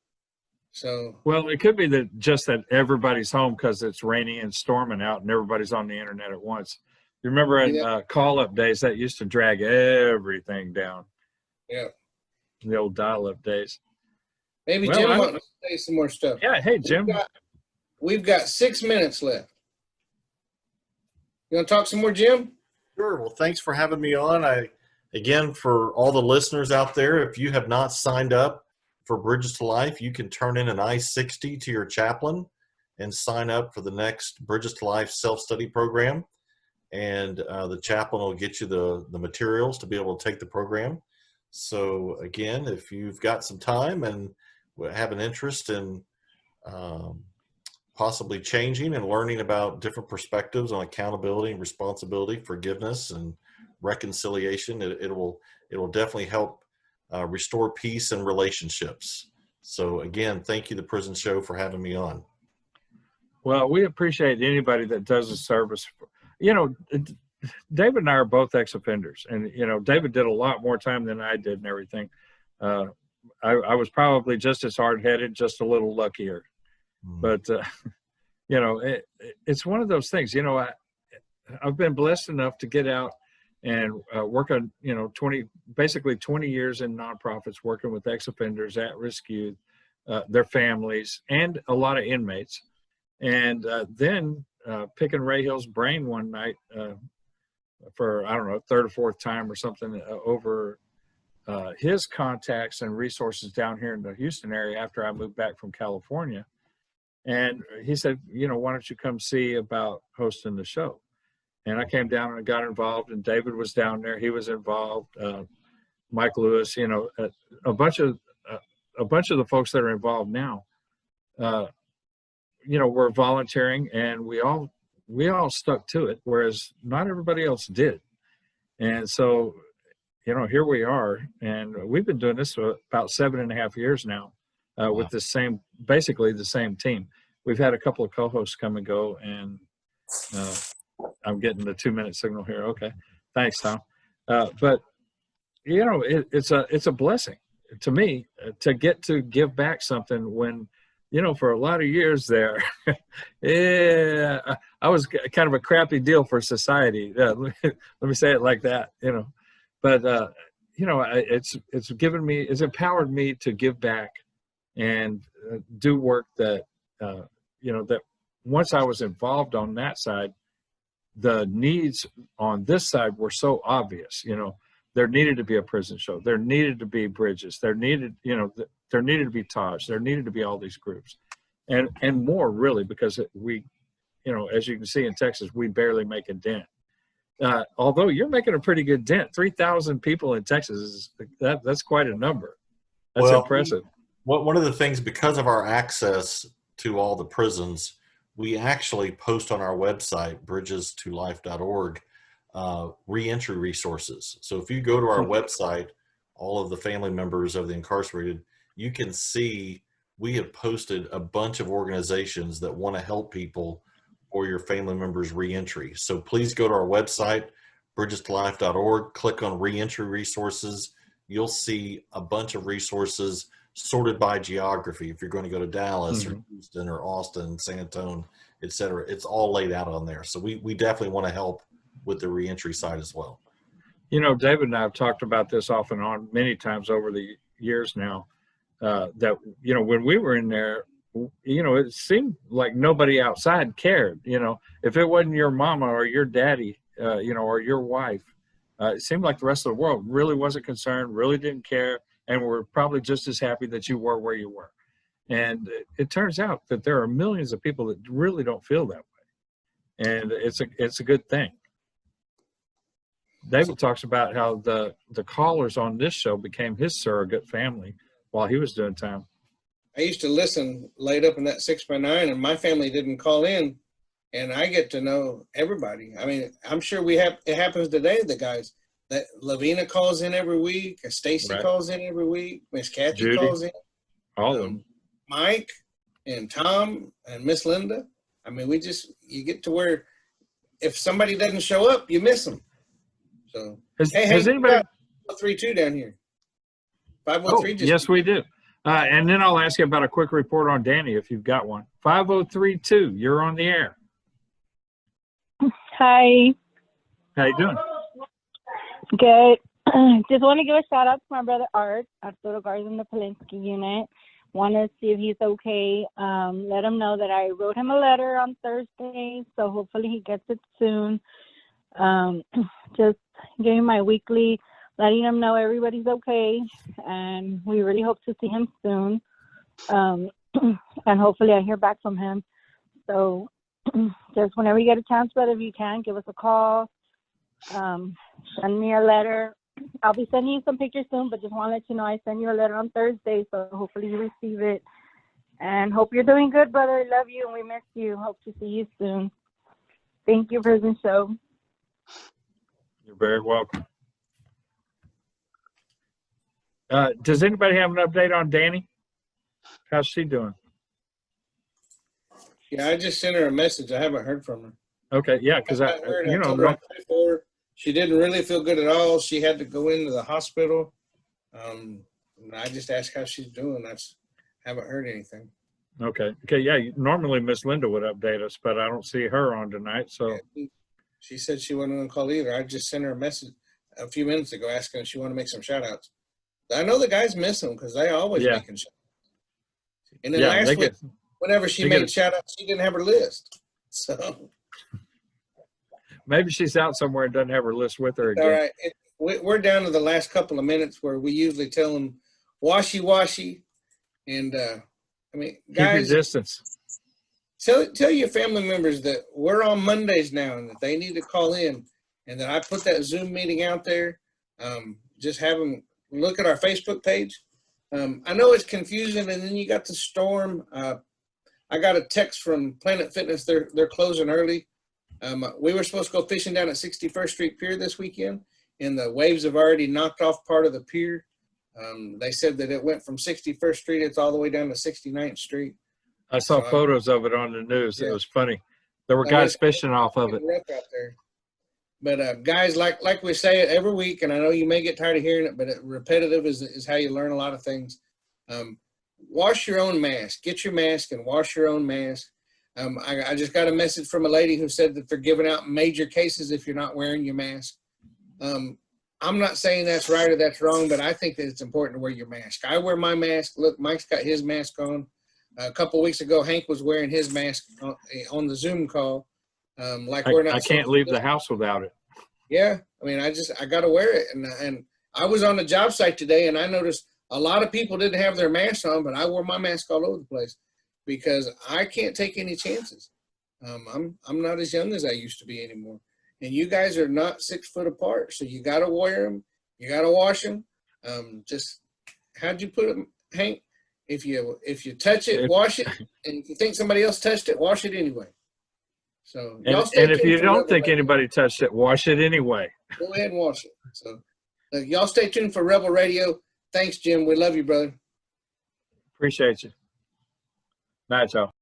So well, it could be that everybody's home because it's raining and storming out, and everybody's on the internet at once. You remember in call-up days that used to drag everything down. Yeah, the old dial-up days. Maybe Jim wants to say some more stuff. Yeah, hey Jim. We've got 6 minutes left. You want to talk some more, Jim? Sure. Well, thanks for having me on. Again, for all the listeners out there, if you have not signed up for Bridges to Life, you can turn in an I-60 to your chaplain and sign up for the next Bridges to Life self-study program. And the chaplain will get you the materials to be able to take the program. So again, if you've got some time and have an interest in possibly changing and learning about different perspectives on accountability and responsibility, forgiveness and reconciliation, it will definitely help restore peace and relationships. So again, thank you, The Prison Show, for having me on. Well, we appreciate anybody that does a service. David and I are both ex-offenders, and David did a lot more time than I did and everything. I was probably just as hard-headed, just a little luckier. But it's one of those things. I've been blessed enough to get out and work on 20 years in nonprofits, working with ex-offenders, at-risk youth, their families, and a lot of inmates. And then picking Ray Hill's brain one night for, I don't know, third or fourth time or something over his contacts and resources down here in the Houston area after I moved back from California. And he said, why don't you come see about hosting the show? And I came down and got involved, and David was down there. He was involved. Mike Lewis, a bunch of the folks that are involved now, we're volunteering, and we all we all stuck to it, whereas not everybody else did. And so, you know, here we are, and we've been doing this for about 7.5 years now, with the same, basically the same team. We've had a couple of co-hosts come and go, and I'm getting the 2-minute signal here. Okay, thanks, Tom. But you know, it's a blessing to me to get to give back something when, you know, for a lot of years there, yeah, I was kind of a crappy deal for society. Let me say it like that, you know. But you know, it's empowered me to give back and do work that you know, that once I was involved on that side, the needs on this side were so obvious. You know, there needed to be a prison show, there needed to be bridges, there needed, you know, there needed to be Taj, there needed to be all these groups, and more really, because we, you know, as you can see in Texas, we barely make a dent. Although you're making a pretty good dent. 3,000 people in Texas is that's quite a number. That's impressive. One of the things, because of our access to all the prisons, we actually post on our website, bridgestolife.org, reentry resources. So if you go to our website, all of the family members of the incarcerated, you can see we have posted a bunch of organizations that want to help people for your family members' reentry. So please go to our website, bridgestolife.org, click on reentry resources. You'll see a bunch of resources sorted by geography. If you're going to go to Dallas or Houston or Austin, San Antonio, et cetera, it's all laid out on there. So we definitely want to help with the reentry side as well. You know, David and I have talked about this off and on many times over the years now, that, you know, when we were in there, you know, it seemed like nobody outside cared. You know, if it wasn't your mama or your daddy, you know, or your wife, it seemed like the rest of the world really wasn't concerned, really didn't care, and were probably just as happy that you were where you were. And it turns out that there are millions of people that really don't feel that way, and it's a good thing. David talks about how the callers on this show became his surrogate family while he was doing time. I used to listen laid up in that 6x9, and my family didn't call in, and I get to know everybody. I mean, I'm sure it happens today, the guys. That Lavina calls in every week, Stacy calls in every week, Miss Kathy Judy, calls in, all of them. Mike and Tom and Miss Linda. I mean, you get to where if somebody doesn't show up, you miss them. So has anybody 503-2 down here? 503 just yes, we do. And then I'll ask you about a quick report on Danny if you've got one. 503-2, you're on the air. Hi. How you doing? Good. Just want to give a shout out to my brother Art, Arturo Garza in the Polinsky unit. Want to see if he's okay. Let him know that I wrote him a letter on Thursday, so hopefully he gets it soon. Just giving my weekly, letting him know everybody's okay, and we really hope to see him soon. And hopefully I hear back from him. So just whenever you get a chance, brother, if you can, give us a call. Send me a letter. I'll be sending you some pictures soon, but just want to let you know I sent you a letter on Thursday, so hopefully you receive it. And hope you're doing good, brother. Love you, and we miss you. Hope to see you soon. Thank you, Prison Show. You're very welcome. Does anybody have an update on Danny? How's she doing? Yeah, I just sent her a message. I haven't heard from her. Okay, yeah, because I told her I prayed for her. She didn't really feel good at all. She had to go into the hospital. And I just asked how she's doing. Haven't heard anything. Okay, yeah. Normally Miss Linda would update us, but I don't see her on tonight. So she said she wasn't going to call either. I just sent her a message a few minutes ago asking if she wanted to make some shout outs. I know the guys miss them because they always making shout outs. And then last week, whenever she made shout outs, she didn't have her list. So maybe she's out somewhere and doesn't have her list with her again. All right. We're down to the last couple of minutes where we usually tell them washy. And I mean, guys, keep your distance. Tell your family members that we're on Mondays now and that they need to call in, and that I put that Zoom meeting out there. Just have them look at our Facebook page. I know it's confusing, and then you got the storm. I got a text from Planet Fitness. They're closing early. We were supposed to go fishing down at 61st Street Pier this weekend, and the waves have already knocked off part of the pier. They said that it went from 61st Street, it's all the way down to 69th Street. I saw So, photos of it on the news. yeah. It was funny. There were So guys it's fishing off of it. rough out there. But guys, like we say it every week, and I know you may get tired of hearing it, but repetitive is how you learn a lot of things. Wash your own mask. Get your mask and wash your own mask. I just got a message from a lady who said that they're giving out major cases if you're not wearing your mask. I'm not saying that's right or that's wrong, but I think that it's important to wear your mask. I wear my mask. Look, Mike's got his mask on. A couple of weeks ago, Hank was wearing his mask on the Zoom call. We're not. I can't leave the house without it. Yeah, I mean, I got to wear it, and I was on the job site today, and I noticed a lot of people didn't have their masks on, but I wore my mask all over the place because I can't take any chances. I'm not as young as I used to be anymore, and you guys are not 6 foot apart, so you got to wear them, you got to wash them. Just how'd you put them, Hank? If you touch it, wash it, and if you think somebody else touched it, wash it anyway. So y'all stay and if tuned you for don't Rebel think Radio. anybody touched it, wash it anyway. Go ahead and wash it. So y'all stay tuned for Rebel Radio. Thanks, Jim. We love you, brother. Appreciate you. Night, y'all.